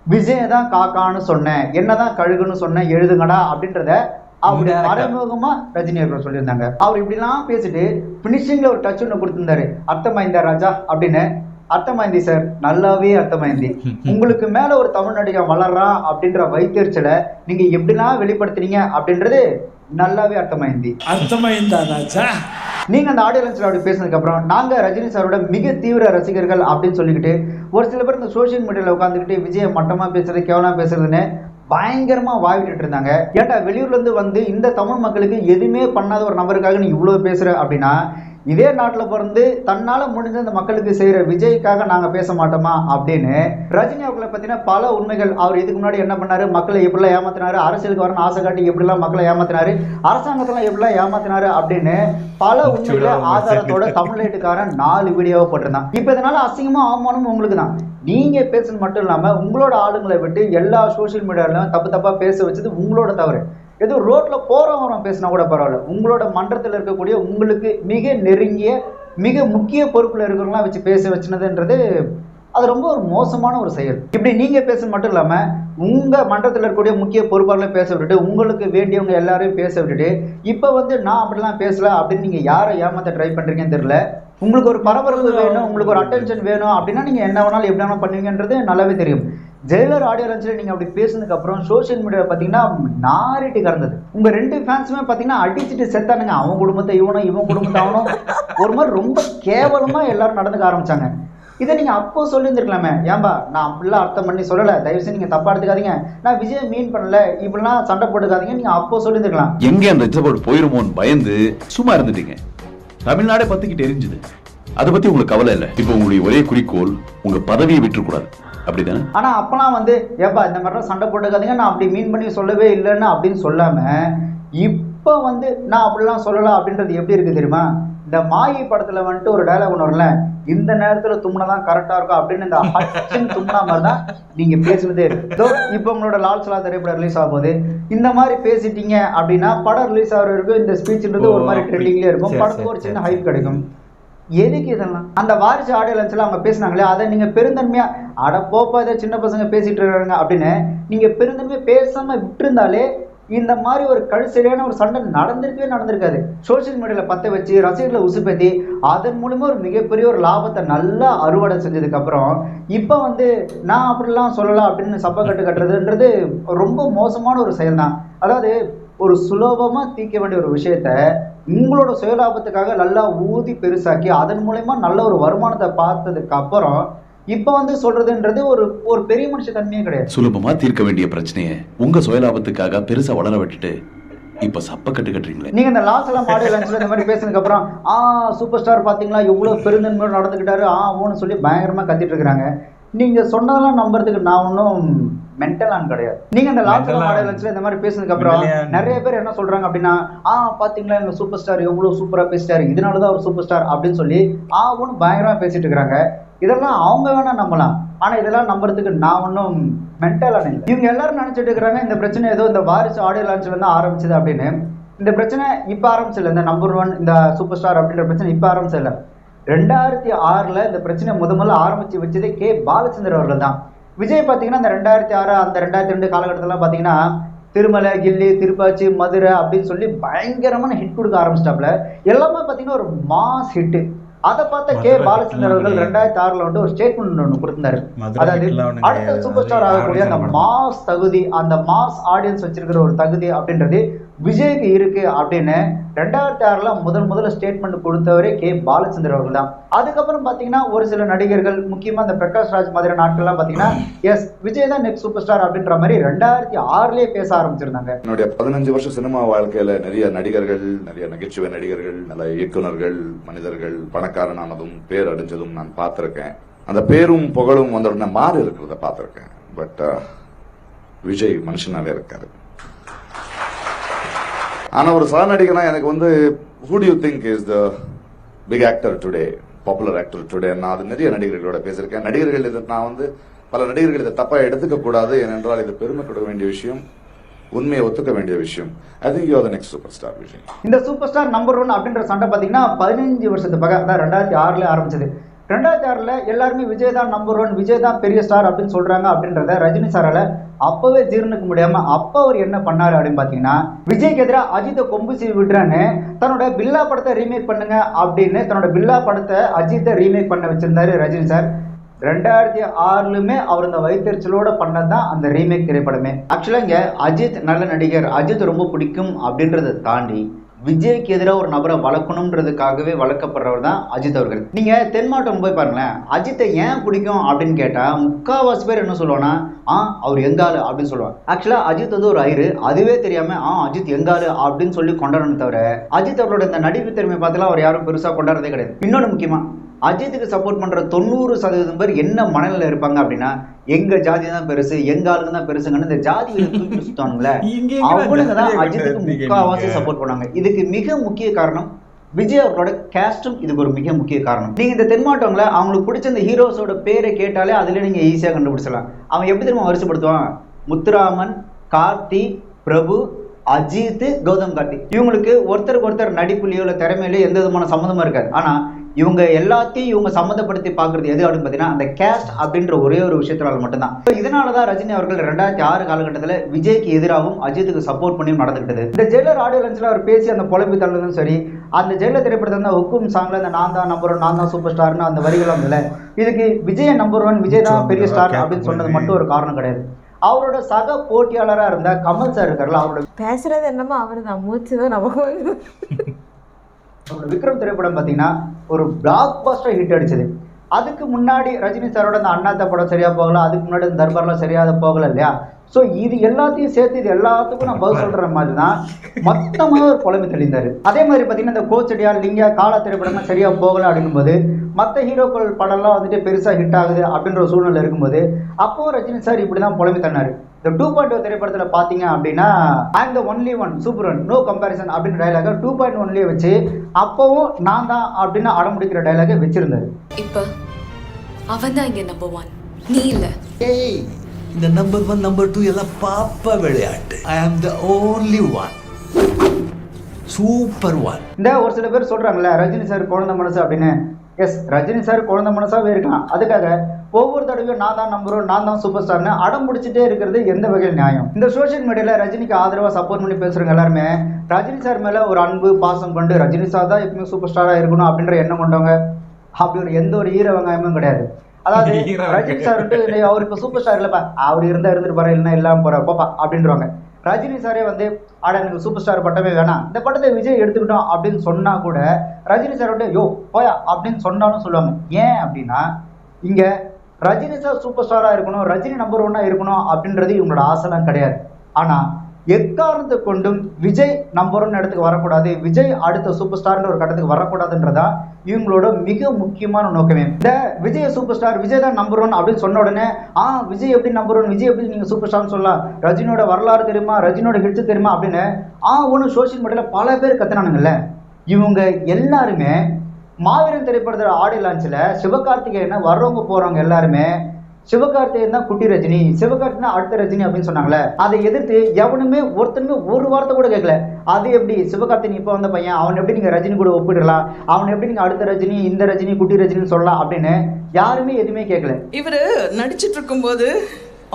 விஜய் தான் காக்கான்னு சொன்னேன், என்னதான் கழுகுன்னு சொன்னேன், எழுதுங்கடா அப்படின்றத அவருடைய மறைமுகமா ரஜினி அவர்கள் சொல்லியிருந்தாங்க. அவர் இப்படிலாம் பேசிட்டு பினிஷிங்ல ஒரு டச் ஒன்று கொடுத்திருந்தாரு, அர்த்தமாய்ந்தா ராஜா அப்படின்னு. அர்த்தமாய்ந்தி சார், நல்லாவே அர்த்தமாய்ந்தி. உங்களுக்கு மேல ஒரு தமிழ் நடிகன் வளர்றான் அப்படின்ற வைத்தறிச்சலை நீங்க எப்படிலாம் வெளிப்படுத்துறீங்க அப்படின்றது நல்லாவே அர்த்தமாய்ந்தி. அர்த்தமாய்ந்தா ராஜா. நீங்க அந்த ஆடியோ லான்ச்ல அப்படி பேசினதுக்கு அப்புறம் நாங்க ரஜினி சாரோட மிக தீவிர ரசிகர்கள் அப்படின்னு சொல்லிக்கிட்டு ஒரு சில பேர் இந்த சோசியல் மீடியால உட்காந்துக்கிட்டு விஜய மட்டமா பேசுறது, கேவலமா பேசுறதுன்னு பயங்கரமா வாய்விட்டு இருந்தாங்க. ஏன்டா வெளியூர்ல இருந்து வந்து இந்த தமிழ் மக்களுக்கு எதுவுமே பண்ணாத ஒரு நபருக்காக நீ இவ்வளவு பேசுற அப்படின்னா, இதே நாட்டில் பிறந்து தன்னால முடிஞ்ச இந்த மக்களுக்கு செய்யற விஜய்க்காக நாங்க பேச மாட்டோமா அப்படின்னு ரஜினி அவர்களை பத்தின பல உண்மைகள், அவர் இதுக்கு முன்னாடி என்ன பண்ணாரு, மக்களை எப்படிலாம் ஏமாத்தினாரு, அரசியலுக்கு வரணும் ஆசை காட்டி எப்படிலாம் மக்களை ஏமாத்தினாரு, அரசாங்கத்தெல்லாம் எப்படிலாம் ஏமாத்தினாரு அப்படின்னு பல உண்மைகளை ஆதாரத்தோட தமிழ்நாட்டுக்காரன் 4 வீடியோவை போட்டிருந்தான். இப்ப இதனால அசிங்கமா அவமானமும் உங்களுக்கு தான். நீங்க பேசுறது மட்டும் இல்லாம உங்களோட ஆளுங்களை விட்டு எல்லா சோசியல் மீடியாவிலும் தப்பா பேச வச்சது உங்களோட தவறு. ஏதோ ரோட்ல போறவங்க பேசினா கூட பரவாயில்ல, உங்களோட மன்றத்தில் இருக்கக்கூடிய உங்களுக்கு மிக நெருங்கிய மிக முக்கிய பொறுப்புல இருக்கிறவங்களாம் வச்சு பேச வச்சுனதுன்றது அது ரொம்ப ஒரு மோசமான ஒரு செயல். இப்படி நீங்க பேச மட்டும் இல்லாம உங்க மன்றத்தில் இருக்கக்கூடிய முக்கிய பொறுப்பாளர்களை பேச விட்டுட்டு உங்களுக்கு வேண்டியவங்க எல்லாரையும் பேச விட்டுட்டு இப்ப வந்து நான் அப்படிலாம் பேசல அப்படின்னு நீங்க யாரை ஏமாத்த ட்ரை பண்றீங்கன்னு தெரியல. உங்களுக்கு ஒரு பரபரப்பு வேணும், உங்களுக்கு ஒரு அட்டென்ஷன் வேணும் அப்படின்னா நீங்க என்ன வேணாலும் எப்படி வேணாலும் பண்ணுவீங்கன்றது நல்லாவே தெரியும். ஜெயிலர் ஆடியோ லான்ச்ல நீங்க அப்படி பேசுனதுக்கு அப்புறம் சோசியல் மீடியாவில் பாத்தீங்கன்னா நாரிட்டு கறந்தது. உங்க 2 ஃபேன்ஸுமே பாத்தீங்கன்னா அடிச்சுட்டு செத்தானுங்க. அவன் குடும்பத்தை இவனும், இவன் குடும்பத்தை அவனும், ஒரு மாதிரி ரொம்ப கேவலமா எல்லாரும் நடந்துக்க ஆரம்பிச்சாங்க. இதை நீங்க அப்போ சொல்லியிருந்திருக்கலாமே, ஏன்பா நான் அப்படிலாம் அர்த்தம் பண்ணி சொல்லலை, தயவுசெய்து நீங்க தப்பா எடுத்துக்காதீங்க, நான் விஜய் மீன் பண்ணல, இப்படிலாம் சண்டை போட்டுக்காதீங்க, நீங்க அப்போ சொல்லியிருந்திருக்கலாம். எங்கே அந்த ரிசர்வ் போயிருமோன்னு பயந்து சும்மா இருந்துட்டீங்க. தமிழ்நாடே பத்திக்கிட்டு எரிஞ்சுது. அதை பத்தி உங்களுக்கு கவலை இல்லை. இப்போ உங்களுடைய ஒரே குறிக்கோள் உங்க பதவியை விட்டுறக்கூடாது, அப்படிதானே? ஆனா அப்பெல்லாம் வந்து ஏப்பா இந்த மாதிரிலாம் சண்டை போட்டுக்காதீங்க, நான் அப்படி மீன் பண்ணி சொல்லவே இல்லைன்னு அப்படின்னு சொல்லாம இப்ப வந்து நான் அப்படிலாம் சொல்லலாம் அப்படின்றது எப்படி இருக்கு தெரியுமா? இந்த மாயி படத்துல வந்துட்டு ஒரு டயலாக் ஒன்று வரல, இந்த நேரத்துல தும்னாதான் கரெக்டா இருக்கும் அப்படின்னு இந்த ஹட்சின் தும்னா மாதிரி தான் நீங்க பேசுனதே இருக்கு. இப்போ உங்களோட லால் சலா திரைப்படம் ரிலீஸ் ஆகும் போது இந்த மாதிரி பேசிட்டீங்க அப்படின்னா படம் ரிலீஸ் ஆகிற வரைக்கும் இந்த ஸ்பீச்ன்றது ஒரு மாதிரி ட்ரெண்டிங்லேயே இருக்கும், படத்துக்கு ஒரு சின்ன ஹைப் கிடைக்கும். எதுக்கு இதெல்லாம்? அந்த வாரிசு ஆடியோ லான்ச்ல அவங்க பேசினாங்களே அதை நீங்க பெருந்தன்மையா அட போப்பா இதை சின்ன பசங்க பேசிட்டு இருக்காங்க அப்படின்னு நீங்க பெருந்தன்மையா பேசாம விட்டுருந்தாலே இந்த மாதிரி ஒரு சரியான ஒரு சண்டை நடந்திருக்காது. சோசியல் மீடியால பத்த வச்சு ரசிகர்களை உசுப்பேத்தி அதன் மூலமா ஒரு மிகப்பெரிய ஒரு லாபத்தை நல்லா அறுவடை செஞ்சதுக்கு அப்புறம் இப்ப வந்து நான் அப்படிலாம் சொல்லலாம் அப்படின்னு சப்ப கட்டுறதுன்றது ரொம்ப மோசமான ஒரு செயல் தான். அதாவது ஒரு சுலபமா தீர்க்க வேண்டிய ஒரு விஷயத்த உங்களோட சுயலாபத்துக்காக நல்லா ஊதி பெருசாக்கி அதன் மூலமா நல்ல ஒரு வருமானத்தை பார்த்ததுக்கு அப்புறம் இப்ப வந்து சொல்றதுன்றது ஒரு பெரிய மனுஷ தன்மையே கிடையாது. சுலபமா தீர்க்க வேண்டிய பிரச்சனையை உங்க சுயலாபத்துக்காக பெருசா வளர விட்டுட்டு இப்ப சப்ப கட்டுறீங்களே. நீங்க இந்த லாஸ் எல்லாம் ஆடியோ லான்ச்ல இந்த மாதிரி பேசுனதுக்கு அப்புறம் சூப்பர் ஸ்டார் பாத்தீங்களா எவ்வளவு பெருந்தன்மையோடு நடந்துக்கிட்டாரு ஓன்னு சொல்லி பயங்கரமா கத்திட்டு இருக்கிறாங்க. நீங்க சொன்னதெல்லாம் நம்புறதுக்கு நான் ஒன்றும் மென்டலான் கிடையாது. நீங்க இந்த லாஸ் எல்லாம் ஆடியோ லான்ச்ல இந்த மாதிரி பேசுனதுக்கு அப்புறம் நிறைய பேர் என்ன சொல்றாங்க அப்படின்னா பாத்தீங்களா எங்க சூப்பர் ஸ்டார் எவ்வளவு சூப்பரா பேசிட்டாரு, இதனாலதான் அவர் சூப்பர் ஸ்டார் அப்படின்னு சொல்லி ஒன்னு பயங்கரமா பேசிட்டு இருக்கிறாங்க. இதெல்லாம் அவங்க வேணா நம்பலாம், ஆனா இதெல்லாம் நம்புறதுக்கு நான் ஒன்றும் மென்டலான இல்லை. இவங்க எல்லாரும் நினைச்சிட்டு இருக்கிறாங்க இந்த பிரச்சனை ஏதோ இந்த வாரிசு ஆடியோ லான்ச்ல தான் ஆரம்பிச்சது அப்படின்னு. இந்த பிரச்சனை இப்ப ஆரம்பிச்சல, இந்த நம்பர் 1 இந்த சூப்பர் ஸ்டார் அப்படின்ற பிரச்சனை இப்ப ஆரம்பிச்சல. 2006 இந்த பிரச்சனை முதல்ல ஆரம்பிச்சு வச்சதே கே பாலச்சந்தர் அவர்கள் தான். விஜய் பாத்தீங்கன்னா இந்த 2006 அந்த 2002 காலகட்டத்துல பாத்தீங்கன்னா திருமலை, கில்லி, திருப்பாச்சி, மதுரை அப்படின்னு சொல்லி பயங்கரமான ஹிட் கொடுக்க ஆரம்பிச்சிட்டாப்ல. எல்லாமே பாத்தீங்கன்னா ஒரு மாஸ் ஹிட். அதை பார்த்த கே பாலச்சந்தர் அவர்கள் 2006 வந்து ஒரு ஸ்டேட்மெண்ட் ஒன்று கொடுத்திருந்தாரு. அதாவது அடுத்த சூப்பர் ஸ்டார் ஆகக்கூடிய அந்த மாஸ் தகுதி, அந்த மாஸ் ஆடியன்ஸ் வச்சிருக்கிற ஒரு தகுதி அப்படின்றது விஜய்க்கு இருக்கு அப்படின்னு 2006 முதல்ல ஸ்டேட்மெண்ட் கொடுத்தவரே கே பாலச்சந்தர் அவர்கள் தான். அதுக்கப்புறம் பாத்தீங்கன்னா ஒரு சில நடிகர்கள், முக்கியமா இந்த பிரகாஷ் ராஜ் மாதிரி நாட்கள்லாம் பாத்தீங்கன்னா எஸ் விஜய் தான் நெக்ஸ்ட் சூப்பர் ஸ்டார் அப்படின்ற மாதிரி 2006 பேச ஆரம்பிச்சிருந்தாங்க. என்னுடைய 15 வருஷம் சினிமா வாழ்க்கையில நிறைய நடிகர்கள், நிறைய நகைச்சுவை நடிகர்கள், நல்ல இயக்குநர்கள், மனிதர்கள் பணக்காரனானதும் பேர் அடைஞ்சதும் நான் பார்த்திருக்கேன். அந்த பேரும் புகழும் வந்த உடனே மாறி இருக்கிறத பார்த்திருக்கேன். பட் விஜய் மனுஷனாவே இருக்காரு. ஆனா ஒரு சக நடிகனா எனக்கு வந்து who do you think is the big actor today, popular actor today? நான் அது நிறைய நடிகர்களோட பேசியிருக்கேன். நடிகர்கள் இதை நான் வந்து பல நடிகர்கள் இதை தப்பா எடுத்துக்க கூடாது, ஏனென்றால் இது பெருமை கொடுக்க வேண்டிய விஷயம், உண்மையை ஒத்துக்க வேண்டிய விஷயம். I think you are the next superstar Vijay. இந்த சூப்பர் ஸ்டார் நம்பர் 1 அப்படின்ற சண்டை பாத்தீங்கன்னா 15 வருஷத்து பக்கம், அதான் 2006 ஆரம்பிச்சது. 2006 எல்லாருமே விஜய் தான் நம்பர் 1, விஜய் தான் பெரிய ஸ்டார் அப்படின்னு சொல்றாங்க. அப்படின்றத ரஜினி சாரால அப்பவே ஜீர்ணிக்க முடியாம அப்ப அவர் என்ன பண்ணாரு அப்படின்னு பாத்தீங்கன்னா, விஜய்க்கு எதிராக அஜித்தை கொம்பு சீவி விடுறான்னு தன்னோட பில்லா படத்தை ரீமேக் பண்ணுங்க அப்படின்னு தன்னோட பில்லா படத்தை அஜித்தை ரீமேக் பண்ண வச்சிருந்தாரு ரஜினி சார். 2006 அவர் இந்த வைத்தறிச்சலோட பண்ணதான் அந்த ரீமேக் திரைப்படமே. ஆக்சுவலா இங்க அஜித் நல்ல நடிகர், அஜித் ரொம்ப பிடிக்கும் அப்படின்றத தாண்டி விஜய்க்கு எதிராக ஒரு நபரை வளர்க்கணுன்றதுக்காகவே வளர்க்கப்படுறவர் தான் அஜித் அவர்கள். நீங்க தென் மாவட்டம் போய் பாருங்களேன், அஜித்தை ஏன் பிடிக்கும் அப்படின்னு கேட்டா முக்காவாசி பேர் என்ன சொல்லுவாங்கன்னா அவர் எங்காலு அப்படின்னு சொல்லுவாங்க. ஆக்சுவலா அஜித் வந்து ஒரு ஐரு, அதுவே தெரியாம அஜித் எங்காலு அப்படின்னு சொல்லி கொண்டாடணும் தவிர அஜித் அவரோட இந்த நடிப்பு திறமை பார்த்தாலும் அவர் யாரும் பெருசா கொண்டாடுறதே கிடையாது. இன்னொன்று முக்கியமா, அஜித்துக்கு சப்போர்ட் பண்ற 90% பேர் என்ன மனநிலை இருப்பாங்க அப்படின்னா, எங்க ஜாதி தான் பெருசு, எங்க ஆளுங்க தான் பெருசுங்கன்னு இந்த ஜாதி சுத்தானுங்களே, அவனுங்க தான் அஜித்துக்கு முக்காவாசி சப்போர்ட் பண்ணாங்க. இதுக்கு மிக முக்கிய காரணம் விஜய் அவர்களோட கேஸ்டும் இதுக்கு ஒரு மிக முக்கிய காரணம். நீங்க இந்த தென் மாவட்டங்கள அவங்களுக்கு பிடிச்ச இந்த ஹீரோஸோட பேரை கேட்டாலே அதுல நீங்க ஈஸியா கண்டுபிடிச்சலாம். அவன் எப்படி தெரியுமா வரிசைப்படுத்துவான்? முத்துராமன், கார்த்தி, பிரபு, அஜித், கௌதம் கார்த்திக். இவங்களுக்கு ஒருத்தருக்கு ஒருத்தர் நடிப்புலையோ இல்லை திறமையிலயோ எந்த விதமான சம்மந்தமும் இருக்காது. ஆனா இவங்க எல்லாத்தையும் இவங்க சம்மந்தப்படுத்தி பாக்குறது எது அப்படின்னு பாத்தீங்கன்னா அந்த கேஸ்ட் அப்படின்ற ஒரே ஒரு விஷயத்தினால மட்டும்தான். இதனாலதான் ரஜினி அவர்கள் 2006 காலகட்டத்தில் விஜய்க்கு எதிராகவும் அஜித்துக்கு சப்போர்ட் பண்ணியும் நடந்துக்கிட்டது. இந்த ஜெயிலர் ஆடியோ லஞ்ச்ல அவர் பேசி அந்த பொழப்பி தள்ளதும் சரி, அந்த ஜெயிலர் திரைப்படத்தில் இருந்த ஹுக்கும் சாங்ல இந்த நான் தான் நம்பர் 1, நான் தான் சூப்பர் ஸ்டார்னு அந்த வரிகள் வந்துல, இதுக்கு விஜய் நம்பர் 1, விஜய் தான் பெரிய ஸ்டார் அப்படின்னு சொன்னது மட்டும் ஒரு காரணம் கிடையாது. அவரோட சக போட்டியாளராக இருந்த கமல் சார் இருக்கார்ல, அவரோட பேசுறது என்னமோ அவரு தான் மூச்சுதான் நமக்கு. விக்ரம் திரைப்படம் பார்த்தீங்கன்னா ஒரு பிளாக் பஸ்டர் ஹிட் அடிச்சது. அதுக்கு முன்னாடி ரஜினி சாரோட அந்த அண்ணாத்த படம் சரியா போகல, அதுக்கு முன்னாடி இந்த தர்பார்லாம் சரியாக போகல இல்லையா. ஸோ இது எல்லாத்தையும் சேர்த்து இது எல்லாத்துக்கும் நான் பதில் சொல்ற மாதிரி தான் மொத்தமாக ஒரு புலமை தெளிந்தாரு. அதே மாதிரி பார்த்தீங்கன்னா இந்த கோச்சடியா, லிங்கா, காலா திரைப்படம்லாம் சரியா போகல அப்படிங்கும்போது மற்ற ஹீரோக்கள் படம்லாம் வந்துட்டு பெருசா ஹிட் ஆகுது அப்படின்ற ஒரு சூழ்நிலை இருக்கும்போது அப்போ ரஜினி சார் இப்படிதான் புலமை தன்னாரு. இந்த 2.0 திரைப்படத்தில் பார்த்தீங்க அப்படின்னா I'm the only one super one no comparison அப்படின்னு டைலாக 2.1 வச்சு அப்பவும் நான் தான் அப்படின்னு அடம்பிடிக்கிற டைலாக வச்சிருந்தாரு. இப்போ அவன் தான் இங்க நம்பர் 1, நீ இல்ல. ஏய், இந்த நம்பர் 1 நம்பர் 2 எல்லாம் பாப்பா விளையாட்டு. ஐ ஆம் த ஓன்லி ஒன் சூப்பர் ஒன். இந்த ஒரு சில பேர் சொல்றாங்கல்ல ரஜினி சார் குழந்தை மனசு அப்படின்னு. எஸ், ரஜினி சார் குழந்தை மனசாவே இருக்கலாம். அதுக்காக ஒவ்வொரு தடவையும் நான் தான் நம்பர் 1, நான் தான் சூப்பர் ஸ்டார்னு அடம் பிடிச்சிட்டே இருக்கிறது எந்த வகையில் நியாயம்? இந்த சோசியல் மீடியால ரஜினிக்கு ஆதரவா சப்போர்ட் பண்ணி பேசுறவங்க எல்லாருமே ரஜினி சார் மேல ஒரு அன்பு பாசம் கொண்டு ரஜினி சார் தான் எப்பவுமே சூப்பர் ஸ்டாரா இருக்கணும் அப்படின்ற எண்ணம் கொண்டவங்க. அப்படி ஒரு எந்த ஒரு ஈர வெங்காயமும் கிடையாது. அதாவது ரஜினி சார் வந்து அவர் இப்ப சூப்பர் ஸ்டார் இல்லப்பா, அவர் இருந்துட்டு போற இல்லைன்னா இல்லாம போற போப்பா அப்படின்றவாங்க. ரஜினி சாரே வந்து எனக்கு சூப்பர் ஸ்டார் பட்டமே வேணாம், இந்த பட்டத்தை விஜய் எடுத்துக்கிட்டோம் அப்படின்னு சொன்னா கூட ரஜினி சார் வந்து யோ போயா அப்படின்னு சொன்னாலும் சொல்லுவாங்க. ஏன் அப்படின்னா இங்க ரஜினி சார் சூப்பர் ஸ்டாரா இருக்கணும், ரஜினி நம்பர் 1 இருக்கணும் அப்படின்றது இவங்களோட ஆசைலாம் கிடையாது. ஆனா எக்காரணத்தை கொண்டும் விஜய் நம்பர் 1 இடத்துக்கு வரக்கூடாது, விஜய் அடுத்த சூப்பர் ஸ்டார்ன்ற ஒரு கட்டத்துக்கு வரக்கூடாதுன்றதா இவங்களோட மிக முக்கியமான நோக்கமே. இந்த விஜய் சூப்பர் ஸ்டார், விஜய் தான் நம்பர் 1 அப்படின்னு சொன்ன உடனே விஜய் எப்படி நம்பர் 1, விஜய் எப்படி நீங்க சூப்பர் ஸ்டார்னு சொல்லலாம், ரஜினியோட வரலாறு தெரியுமா, ரஜினியோட ஹிட்ஸ் தெரியுமா அப்படின்னு ஒன்று சோசியல் மீடியால பல பேர் கத்துனானுங்கல்ல. இவங்க எல்லாருமே மாவீரன் திரைப்படத்தோட ஆடியோ லான்ச்ல சிவகார்த்திகேயனை வர்றவங்க போறவங்க எல்லாருமே சிவகார்த்திகேயன் தான் குட்டி ரஜினி, சிவகார்த்திகேயன் அடுத்த ரஜினி அப்படின்னு சொன்னாங்களே. அதை எதிர்த்து எவனுமே ஒருத்தனுமே ஒரு வார்த்தை கூட கேட்கல. அது எப்படி சிவகார்த்திகேயன் இப்போ வந்த பையன், அவன் எப்படி நீங்க ரஜினி கூட ஒப்பிடலாம், அவன் எப்படி நீங்க அடுத்த ரஜினி, இந்த ரஜினி, குட்டி ரஜினின்னு சொல்லலாம் அப்படின்னு யாருமே எதுவுமே கேட்கல. இவர் நடிச்சிட்டு இருக்கும்போது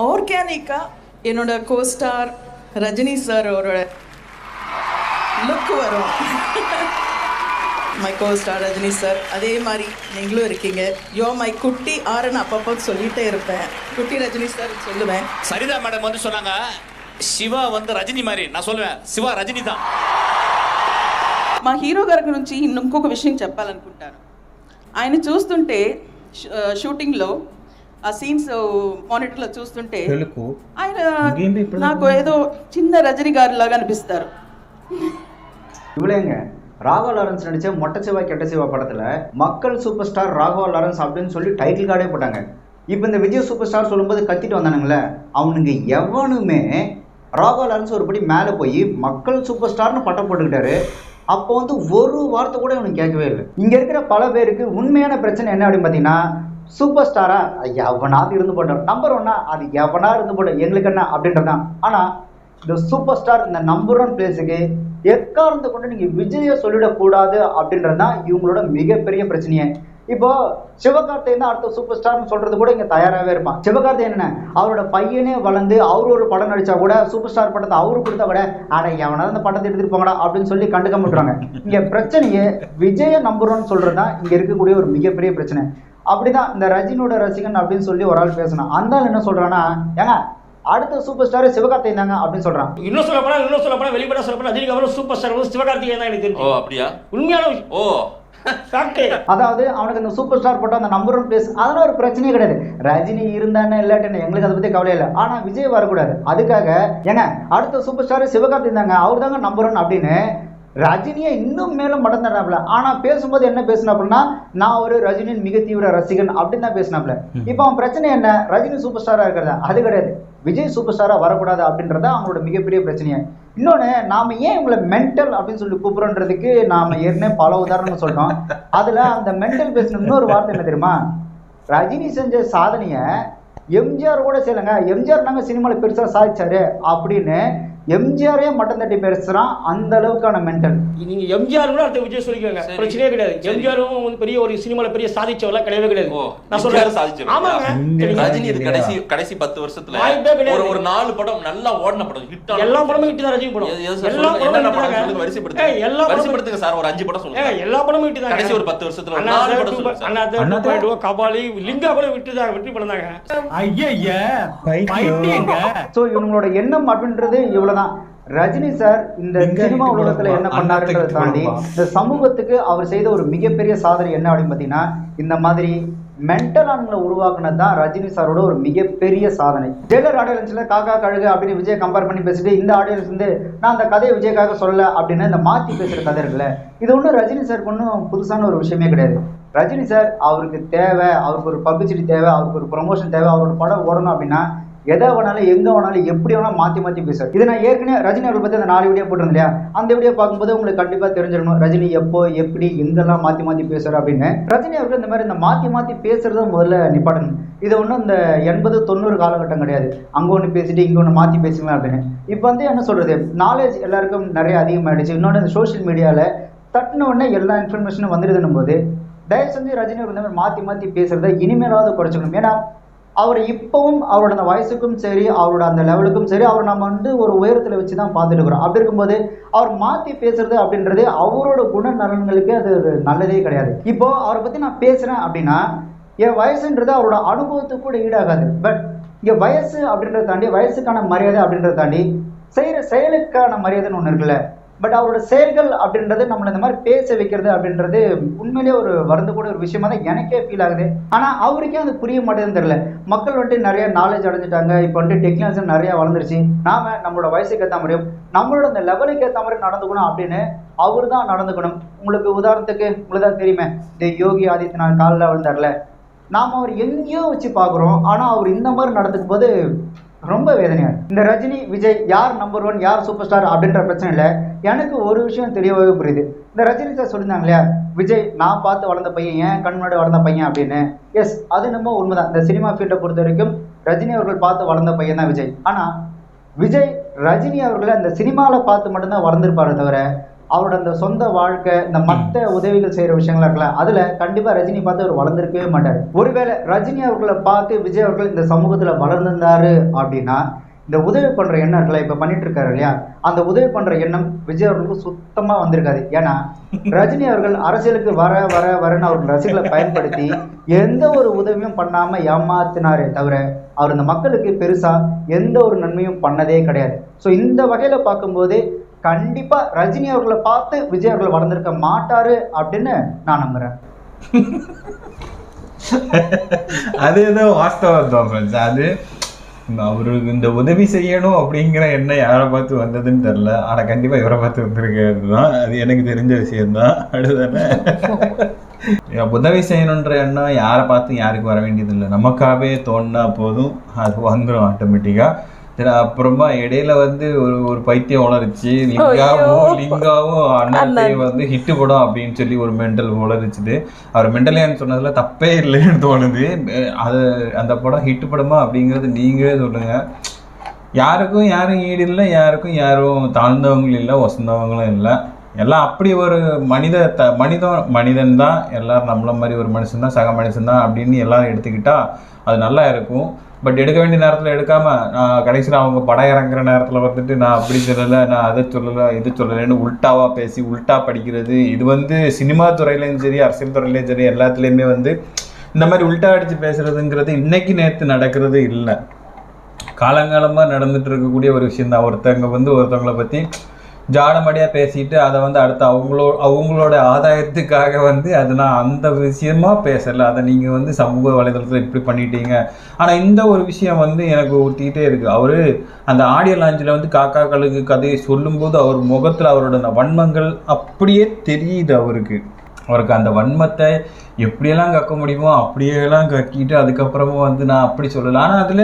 ஆர்கானிக்கா என்னோட கோஸ்டார் ரஜினி சார் ஒரு லுக் வரும். மை கோஸ்டார் ரஜினி சார், அதே மாதிரி நீங்களும் இருக்கீங்க. யோ மை குட்டி ஆறுன்னு அப்பப்போ சொல்லிட்டே இருப்பேன், குட்டி ரஜினி சார் சொல்லுவேன். சரிதா மேடம் வந்து சொன்னாங்க, శివ வந்து రజనీ మరి నా சொல்லுவேன் శివ రజనీ தான். మా హీరో గారి నుంచి ఇంకొక విషయం చెప్పాలనుకుంటాను. ఆయన చూస్తుంటే షూటింగ్లో ఆ సీన్స్ మానిటర్లో చూస్తుంటే ఆయన నాకు ఏదో చిన్న రజనీ గారు లాగా అనిపిస్తారు. இவ்வளோங்க ராகவா லாரன்ஸ் நடித்த மொட்டை சிவா கெட்ட சிவா படத்தில் மக்கள் சூப்பர் ஸ்டார் ராகவா லாரன்ஸ் அப்படின்னு சொல்லி டைட்டில் கார்டே போட்டாங்க. இப்போ இந்த விஜய் சூப்பர் ஸ்டார் சொல்லும்போது கத்திட்டு வந்தானுங்களே, அவனுங்க எவனுமே ராகவா லாரன்ஸ் ஒரு படி மேலே போய் மக்கள் சூப்பர் ஸ்டார்னு பட்டம் போட்டுக்கிட்டாரு. அப்போ வந்து ஒரு வார்த்தை கூட இவனுக்கு கேட்கவே இல்லை. இங்கே இருக்கிற பல பேருக்கு உண்மையான பிரச்சனை என்ன அப்படின்னு பார்த்தீங்கன்னா, சூப்பர் ஸ்டாரா எவனாவது இருந்து போட்டோம், நம்பர் ஒன்னா அது எவனா இருந்து போட்டோம் எங்களுக்கு என்ன அப்படின்றதான். ஆனால் இந்த சூப்பர் ஸ்டார் இந்த நம்பர் 1 பிளேஸுக்கு எக்காரணத்தை கொண்டு நீங்கள் விஜயை சொல்லிடக்கூடாது அப்படின்றது தான் இவங்களோட மிகப்பெரிய பிரச்சனையே. இப்போ சிவகார்த்திகேயன் தான் அடுத்த சூப்பர் ஸ்டார்னு சொல்றது கூட இங்க தயாராகவே இருப்பான். சிவகார்த்திகேயன் என்ன, அவரோட பையனே வளர்ந்து அவரு ஒரு படம் நடிச்சா கூட சூப்பர் ஸ்டார் படத்தை அவரு கொடுத்தா கூட அட எவனாவது அந்த படத்தை எடுத்துட்டு போங்கடா அப்படின்னு சொல்லி கண்டுக்க மாட்டாங்க. இங்க பிரச்சனையே விஜய நம்பர் 1 சொல்றதுதான் இங்க இருக்கக்கூடிய ஒரு மிகப்பெரிய பிரச்சனை. அப்படிதான் இந்த ரஜினியோட ரசிகன் அப்படின்னு சொல்லி ஒரு ஆள் பேசணும். அந்த ஆள் என்ன சொல்றான்னா, ஏங்க அடுத்த சூப்பர் ஸ்டார் சிவகார்த்திகேயன் தாங்க அப்படின்னு சொல்றான். இன்னும் சொல்ல போனா வெளிப்பட சொல்ல போனா ரஜினிக்கு அப்புறம் சூப்பர் ஸ்டார் வந்து சிவகார்த்திகேயன் தான் எனக்கு தெரியும். ஓ அப்படியா? உண்மையான ஓ அதாவது அவனுக்கு அந்த சூப்பர் ஸ்டார் போட்ட அந்த நம்பர் 1 பிளேஸ் அதெல்லாம் ஒரு பிரச்சனையே கிடையாது. ரஜினி இருந்தானே இல்லாட்டேன்னு எங்களுக்கு அதை பத்தி கவலை இல்லை. ஆனா விஜய் வரக்கூடாது. அதுக்காக ஏங்க அடுத்த சூப்பர் ஸ்டார் சிவகார்த்திகேயன் தாங்க, அவர் தாங்க நம்பர் 1 அப்படின்னு ரஜினியை இன்னும் மேலும் மடந்தாப்ல. ஆனா பேசும்போது என்ன பேசினாப்லன்னா, நான் ஒரு ரஜினியின் மிக தீவிர ரசிகன் அப்படின்னு தான் பேசினாப்ல. இப்போ அவன் பிரச்சனை என்ன, ரஜினி சூப்பர் ஸ்டாரா இருக்கிறதா? அது கிடையாது, விஜய் சூப்பர் ஸ்டாரா வரக்கூடாது அப்படின்றத அவங்களோட மிகப்பெரிய பிரச்சனையே. இன்னொன்று, நாம ஏன் இவங்களை மென்டல் அப்படின்னு சொல்லி கூப்பிடுறதுக்கு நாம ஏற்கனவே பல உதாரணம் சொல்லிட்டோம். அதுல அந்த மென்டல் பேசின இன்னொரு வார்த்தை என்ன தெரியுமா, ரஜினி செஞ்ச சாதனையை எம்ஜிஆர் கூட செய்யலைங்க, எம்ஜிஆர் நாங்கள் சினிமாவில் பெருசா சாதிச்சாரு அப்படின்னு எம்ஜிஆரே மட்டம் தட்டி பேசுறான். அந்த அளவுக்கான மென்டல். நீங்க எம்ஜிஆர் கூட அடுத்த விஜய் சொல்லிக்கோங்க, பிரச்சனையே கிடையாது. எம்ஜிஆரும் வந்து பெரிய ஒரு சினிமால பெரிய சாதிச்சவெல்லாம் கிடையவே கிடையாது. நான் சொல்றேன் சாதிச்சவர். ஆமாங்க, ரஜினி இது கடைசி 10 வருஷத்துல ஒரு 4 படம் நல்லா ஓடின படம், ஹிட் ஆன எல்லா படமும் ஹிட் தான். ரஜினி படம் எல்லா படமும் சொல்லுங்க, வரிசைப்படுத்துங்க சார். ஒரு 5 படம் சொல்லுங்க. எல்லா படமும் ஹிட் தான். கடைசி ஒரு 10 வருஷத்துல 4 படம் சொல்லுங்க. அண்ணா போய்டுவோ, கபாலி, லிங்கா கூட வெற்றி படம் தாங்க. ஐயா பைத்தியங்க. சோ இவங்களோட எண்ணம் அப்படின்றது இவ்வளவுதான். ரஜினி சார் இந்த சினிமா உலகத்துல என்ன பண்ணாருன்றதை தாண்டி இந்த சமூகத்துக்கு அவர் செய்த ஒரு மிகப்பெரிய சாதனை என்ன அப்படின்னு பாத்தீங்கன்னா, இந்த மாதிரி மென்டல் ஆண்களை உருவாக்குனது தான் ரஜினி சாரோட ஒரு மிகப்பெரிய சாதனை. ஜெயிலர் ஆடியன்ஸ்ல காக்கா கழுகு அப்படின்னு விஜய் கம்பேர் பண்ணி பேசிட்டு, இந்த ஆடியன்ஸ் வந்து நான் அந்த கதையை விஜய்க்காக சொல்லல அப்படின்னு இந்த மாத்தி பேசுற கதை இருக்குல்ல, இது ஒன்றும் ரஜினி சாருக்கு ஒன்றும் புதுசான ஒரு விஷயமே கிடையாது. ரஜினி சார் அவருக்கு தேவை, அவருக்கு ஒரு பப்ளிசிட்டி தேவை, அவருக்கு ஒரு ப்ரொமோஷன் தேவை, அவரோட படம் ஓடணும் அப்படின்னா எதை வேணாலும் எங்க வேணாலும் எப்படி வேணாலும் மாத்தி பேசுறாரு. இது நான் ஏற்கனவே ரஜினி அவர்கள் பத்தி அந்த 4 வீடியோ போட்டிருந்தேன் இல்லையா, அந்த வீடியோ பார்க்கும்போது உங்களுக்கு கண்டிப்பா தெரிஞ்சிடணும் ரஜினி எப்போ எப்படி எங்கெல்லாம் மாத்தி பேசுறாரு அப்படின்னு. ரஜினி அவர்கள் இந்த மாதிரி இந்த மாத்தி பேசுறத முதல்ல நிப்பாட்டணும். இது ஒன்றும் இந்த 80-90 காலகட்டம் கிடையாது, அங்க ஒன்று பேசிட்டு இங்க ஒன்று மாத்தி பேசுங்க அப்படின்னு. இப்போ வந்து என்ன சொல்றது, நாலேஜ் எல்லாருக்கும் நிறைய அதிகமாயிடுச்சு. இன்னொன்று இந்த சோசியல் மீடியால தட்டின உடனே எல்லா இன்ஃபர்மேஷனும் வந்துடுதுன்னும் போது தயவு செஞ்சு ரஜினி அவர்கள் இந்த மாதிரி மாத்தி பேசுறத இனிமேலாவது குறைச்சிக்கணும். ஏன்னா அவர் இப்பவும் அவரோட அந்த வயசுக்கும் சரி, அவரோட அந்த லெவலுக்கும் சரி, அவர் நம்ம வந்து ஒரு உயரத்தில் வச்சு தான் பார்த்துட்டு இருக்கிறோம். அப்படி இருக்கும்போது அவர் மாற்றி பேசுறது அப்படின்றது அவரோட குணநலன்களுக்கு அது நல்லதே கிடையாது. இப்போ அவரை பற்றி நான் பேசுகிறேன் அப்படின்னா என் வயசுன்றது அவரோட அனுபவத்துக்கு கூட ஈடாகாது. பட் இங்கே வயசு அப்படின்றத தாண்டி, வயசுக்கான மரியாதை அப்படின்றத தாண்டி செய்கிற செயலுக்கான மரியாதைன்னு ஒன்று இருக்குல்ல. பட் அவரோட செயல்கள் அப்படின்றது நம்மளை இந்த மாதிரி பேச வைக்கிறது அப்படின்றது உண்மையிலேயே ஒரு வருந்த கூட ஒரு விஷயமா தான் எனக்கே ஃபீல் ஆகுது. ஆனால் அவருக்கே அது புரிய மாட்டேதுன்னு தெரியல. மக்கள் வந்துட்டு நிறைய நாலேஜ் அடைஞ்சிட்டாங்க, இப்போ வந்துட்டு டெக்னாலஜி நிறைய வளர்ந்துருச்சு, நாம நம்மளோட வயசுக்கு ஏற்ற மாதிரியும் நம்மளோட அந்த லெவலுக்கு ஏற்ற மாதிரி நடந்துக்கணும் அப்படின்னு அவர் தான் நடந்துக்கணும். உங்களுக்கு உதாரணத்துக்கு உங்களுக்கு தான் தெரியுமே, இந்த யோகி ஆதித்யநாத் காலில் விழுந்தார்ல, நாம் அவர் எங்கேயோ வச்சு பார்க்குறோம், ஆனால் அவர் இந்த மாதிரி நடந்துக்கும் போது ரொம்ப வேதனையா. இந்த ரஜினி விஜய் யார் நம்பர் 1 யார் சூப்பர் ஸ்டார் அப்படின்ற பிரச்சனை இல்லை. எனக்கு ஒரு விஷயம் தெரியவே புரியுது. இந்த ரஜினி சார் சொல்லியிருந்தாங்க இல்லையா, விஜய் நான் பார்த்து வளர்ந்த பையன், ஏன் கண் முன்னாடி வளர்ந்த பையன் அப்படின்னு. எஸ், அது நம்ம உண்மைதான். இந்த சினிமா ஃபீல்டை பொறுத்த வரைக்கும் ரஜினி அவர்கள் பார்த்து வளர்ந்த பையன் தான் விஜய். ஆனால் விஜய் ரஜினி அவர்களை அந்த சினிமாவில் பார்த்து மட்டும்தான் வளர்ந்துருப்பாரு தவிர அவரோட அந்த சொந்த வாழ்க்கை, இந்த மற்ற உதவிகள் செய்யற விஷயங்களா இருக்கல, அதுல கண்டிப்பா ரஜினி பார்த்து அவர் வளர்ந்துருக்கவே மாட்டாரு. ஒருவேளை ரஜினி அவர்களை பார்த்து விஜய் அவர்கள் இந்த சமூகத்துல வளர்ந்திருந்தாரு அப்படின்னா இந்த உதவி பண்ற எண்ணம் இருக்குல்ல, இப்ப பண்ணிட்டு இருக்காரு இல்லையா, அந்த உதவி பண்ற எண்ணம் விஜய் அவர்களுக்கு சுத்தமா வந்திருக்காது. ஏன்னா ரஜினி அவர்கள் அரசியலுக்கு வரன்னு அவர்கள் ரசிகர்களை பயன்படுத்தி எந்த ஒரு உதவியும் பண்ணாம ஏமாத்தினாரே தவிர அவர் இந்த மக்களுக்கு பெருசாக எந்த ஒரு நன்மையும் பண்ணதே கிடையாது. ஸோ இந்த வகையில் பார்க்கும்போது கண்டிப்பாக ரஜினி அவர்களை பார்த்து விஜய் அவர்கள் வளர்ந்துருக்க மாட்டாரு அப்படின்னு நான் நம்புகிறேன். அது ஏதோ வாஸ்தவம் தான் ஃப்ரெண்ட்ஸ். அது அவருக்கு இந்த உதவி செய்யணும் அப்படிங்கிற எண்ணம் யாரை பார்த்து வந்ததுன்னு தெரில. ஆனால் கண்டிப்பாக இவரை பார்த்து வந்திருக்கிறது தான், அது எனக்கு தெரிஞ்ச விஷயம்தான். அடுத்தானே உதவி செய்யணுன்ற எண்ணம் யாரை பார்த்து யாருக்கு வர வேண்டியதில்லை, நமக்காகவே தோணுனா போதும், அது வந்துடும் ஆட்டோமேட்டிக்காக. அப்புறமா இடையில வந்து ஒரு பைத்தியம் உளறிச்சு, லிங்காவும் அண்ணாத்தையும் வந்து ஹிட்டு படம் அப்படின்னு சொல்லி ஒரு மெண்டல் உளறிச்சுது. அவர் மெண்டலியான்னு சொன்னதுல தப்பே இல்லைன்னு தோணுது. அது அந்த படம் ஹிட்டு படமா அப்படிங்கிறது நீங்களே சொல்லுங்க. யாருக்கும் யாரும் ஈடு இல்லை, யாருக்கும் யாரும் தாழ்ந்தவங்களும் இல்லை, வசந்தவங்களும் இல்லை. எல்லாம் அப்படி ஒரு மனிதன் தான், எல்லாரும் நம்மள மாதிரி ஒரு மனுஷன் தான், சக மனுஷன் தான் அப்படின்னு எல்லாரும் எடுத்துக்கிட்டா அது நல்லா இருக்கும். பட் எடுக்க வேண்டிய நேரத்தில் எடுக்காமல் நான் கடைசியில் அவங்க படம் இறங்குற நேரத்தில் வந்துட்டு நான் அப்படி சொல்லலை, நான் அதை சொல்லலை, இது சொல்லலைன்னு உல்ட்டாவாக பேசி உல்ட்டா படிக்கிறது. இது வந்து சினிமா துறையிலையும் சரி, அரசியல் துறையிலையும் சரி, எல்லாத்துலேயுமே வந்து இந்த மாதிரி உல்ட்டா அடித்து பேசுகிறதுங்கிறது இன்றைக்கி நேற்று நடக்கிறது இல்லை, காலங்காலமாக நடந்துட்டு இருக்கக்கூடிய ஒரு விஷயந்தான். ஒருத்தவங்க வந்து ஒருத்தவங்களை பற்றி ஜாடமடியாக பேசிட்டு அதை வந்து அடுத்து அவங்களோட ஆதாயத்துக்காக வந்து அது நான் அந்த விஷயமா பேசலை, அதை நீங்கள் வந்து சமூக வலைதளத்தில் இப்படி பண்ணிட்டீங்க. ஆனால் இந்த ஒரு விஷயம் வந்து எனக்கு ஊட்டிகிட்டே இருக்குது. அவர் அந்த ஆடியோ லான்ச்சில் வந்து காக்கா கழுகு கதையை சொல்லும்போது அவர் முகத்தில் அவரோட வன்மங்கள் அப்படியே தெரியுது. அவருக்கு அந்த வன்மத்தை எப்படியெல்லாம் கக்க முடியுமோ அப்படியெல்லாம் கக்கிட்டு அதுக்கப்புறமா வந்து நான் அப்படி சொல்லலை. ஆனால்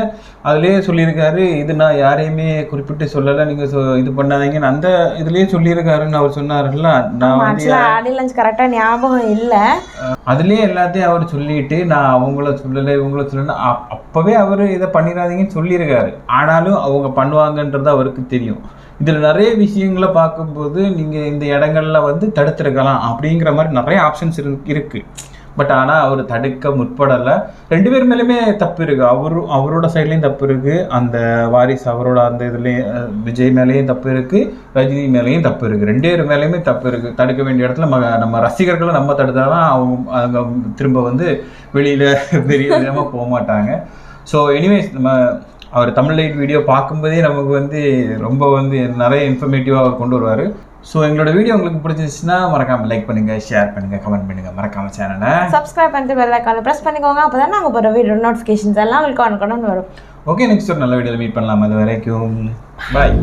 அதுலேயே சொல்லியிருக்காரு, இது நான் யாரையுமே குறிப்பிட்டு சொல்லலை, நீங்கள் இது பண்ணாதீங்கன்னு அந்த இதுலேயே சொல்லியிருக்காருன்னு அவர் சொன்னார்ல. நான் வந்து கரெக்டாக ஞாபகம் இல்லை, அதுலேயே எல்லாத்தையும் அவர் சொல்லிட்டு நான் அவங்கள சொல்லலை இவங்கள சொல்லலை, அப்போவே அவர் இதை பண்ணிடாதீங்கன்னு சொல்லியிருக்காரு. ஆனாலும் அவங்க பண்ணுவாங்கன்றது அவருக்கு தெரியும். இதில் நிறைய விஷயங்களை பார்க்கும்போது நீங்கள் இந்த இடங்கள்ல வந்து தடுத்துருக்கலாம் அப்படிங்கிற மாதிரி நிறைய ஆப்ஷன்ஸ் இருக்குது. பட் ஆனால் அவர் தடுக்க முற்படலை. 2 பேர் மேலேயுமே தப்பு இருக்குது. அவரோட சைட்லேயும் தப்பு இருக்குது, அந்த வாரிசு அவரோட அந்த இதுலேயும் விஜய் மேலேயும் தப்பு இருக்குது, ரஜினி மேலேயும் தப்பு இருக்குது. 2 பேர் மேலேயுமே தப்பு இருக்குது. தடுக்க வேண்டிய இடத்துல நம்ம ரசிகர்களை நம்ம தடுத்தாதான் அவங்க திரும்ப வந்து வெளியில் பெரிய விதமாக போக மாட்டாங்க. ஸோ எனிவேஸ் நம்ம அவர் தமிழ் லைட் வீடியோ பார்க்கும்போதே நமக்கு வந்து ரொம்ப வந்து நிறைய இன்ஃபர்மேட்டிவாக அவர் கொண்டு வருவார். ஸோ எங்களோட வீடியோ உங்களுக்கு பிடிச்சிருச்சுன்னா மறக்காமல் லைக் பண்ணுங்கள், ஷேர் பண்ணுங்கள், கமெண்ட் பண்ணுங்கள், மறக்காமல் சேனலை சப்ஸ்கிரைப் பண்ணிட்டு பெல் ஐகானை ப்ரெஸ் பண்ணிக்கோங்க. அப்போ தான் நாங்கள் போகிற வீடியோ நோட்டிஃபிகேஷன்ஸ் எல்லாம் உங்களுக்கு ஒன்று வரும். ஓகே, நெக்ஸ்ட் ஒரு நல்ல வீடியோவில் மீட் பண்ணலாம். அது வரைக்கும் பாய்.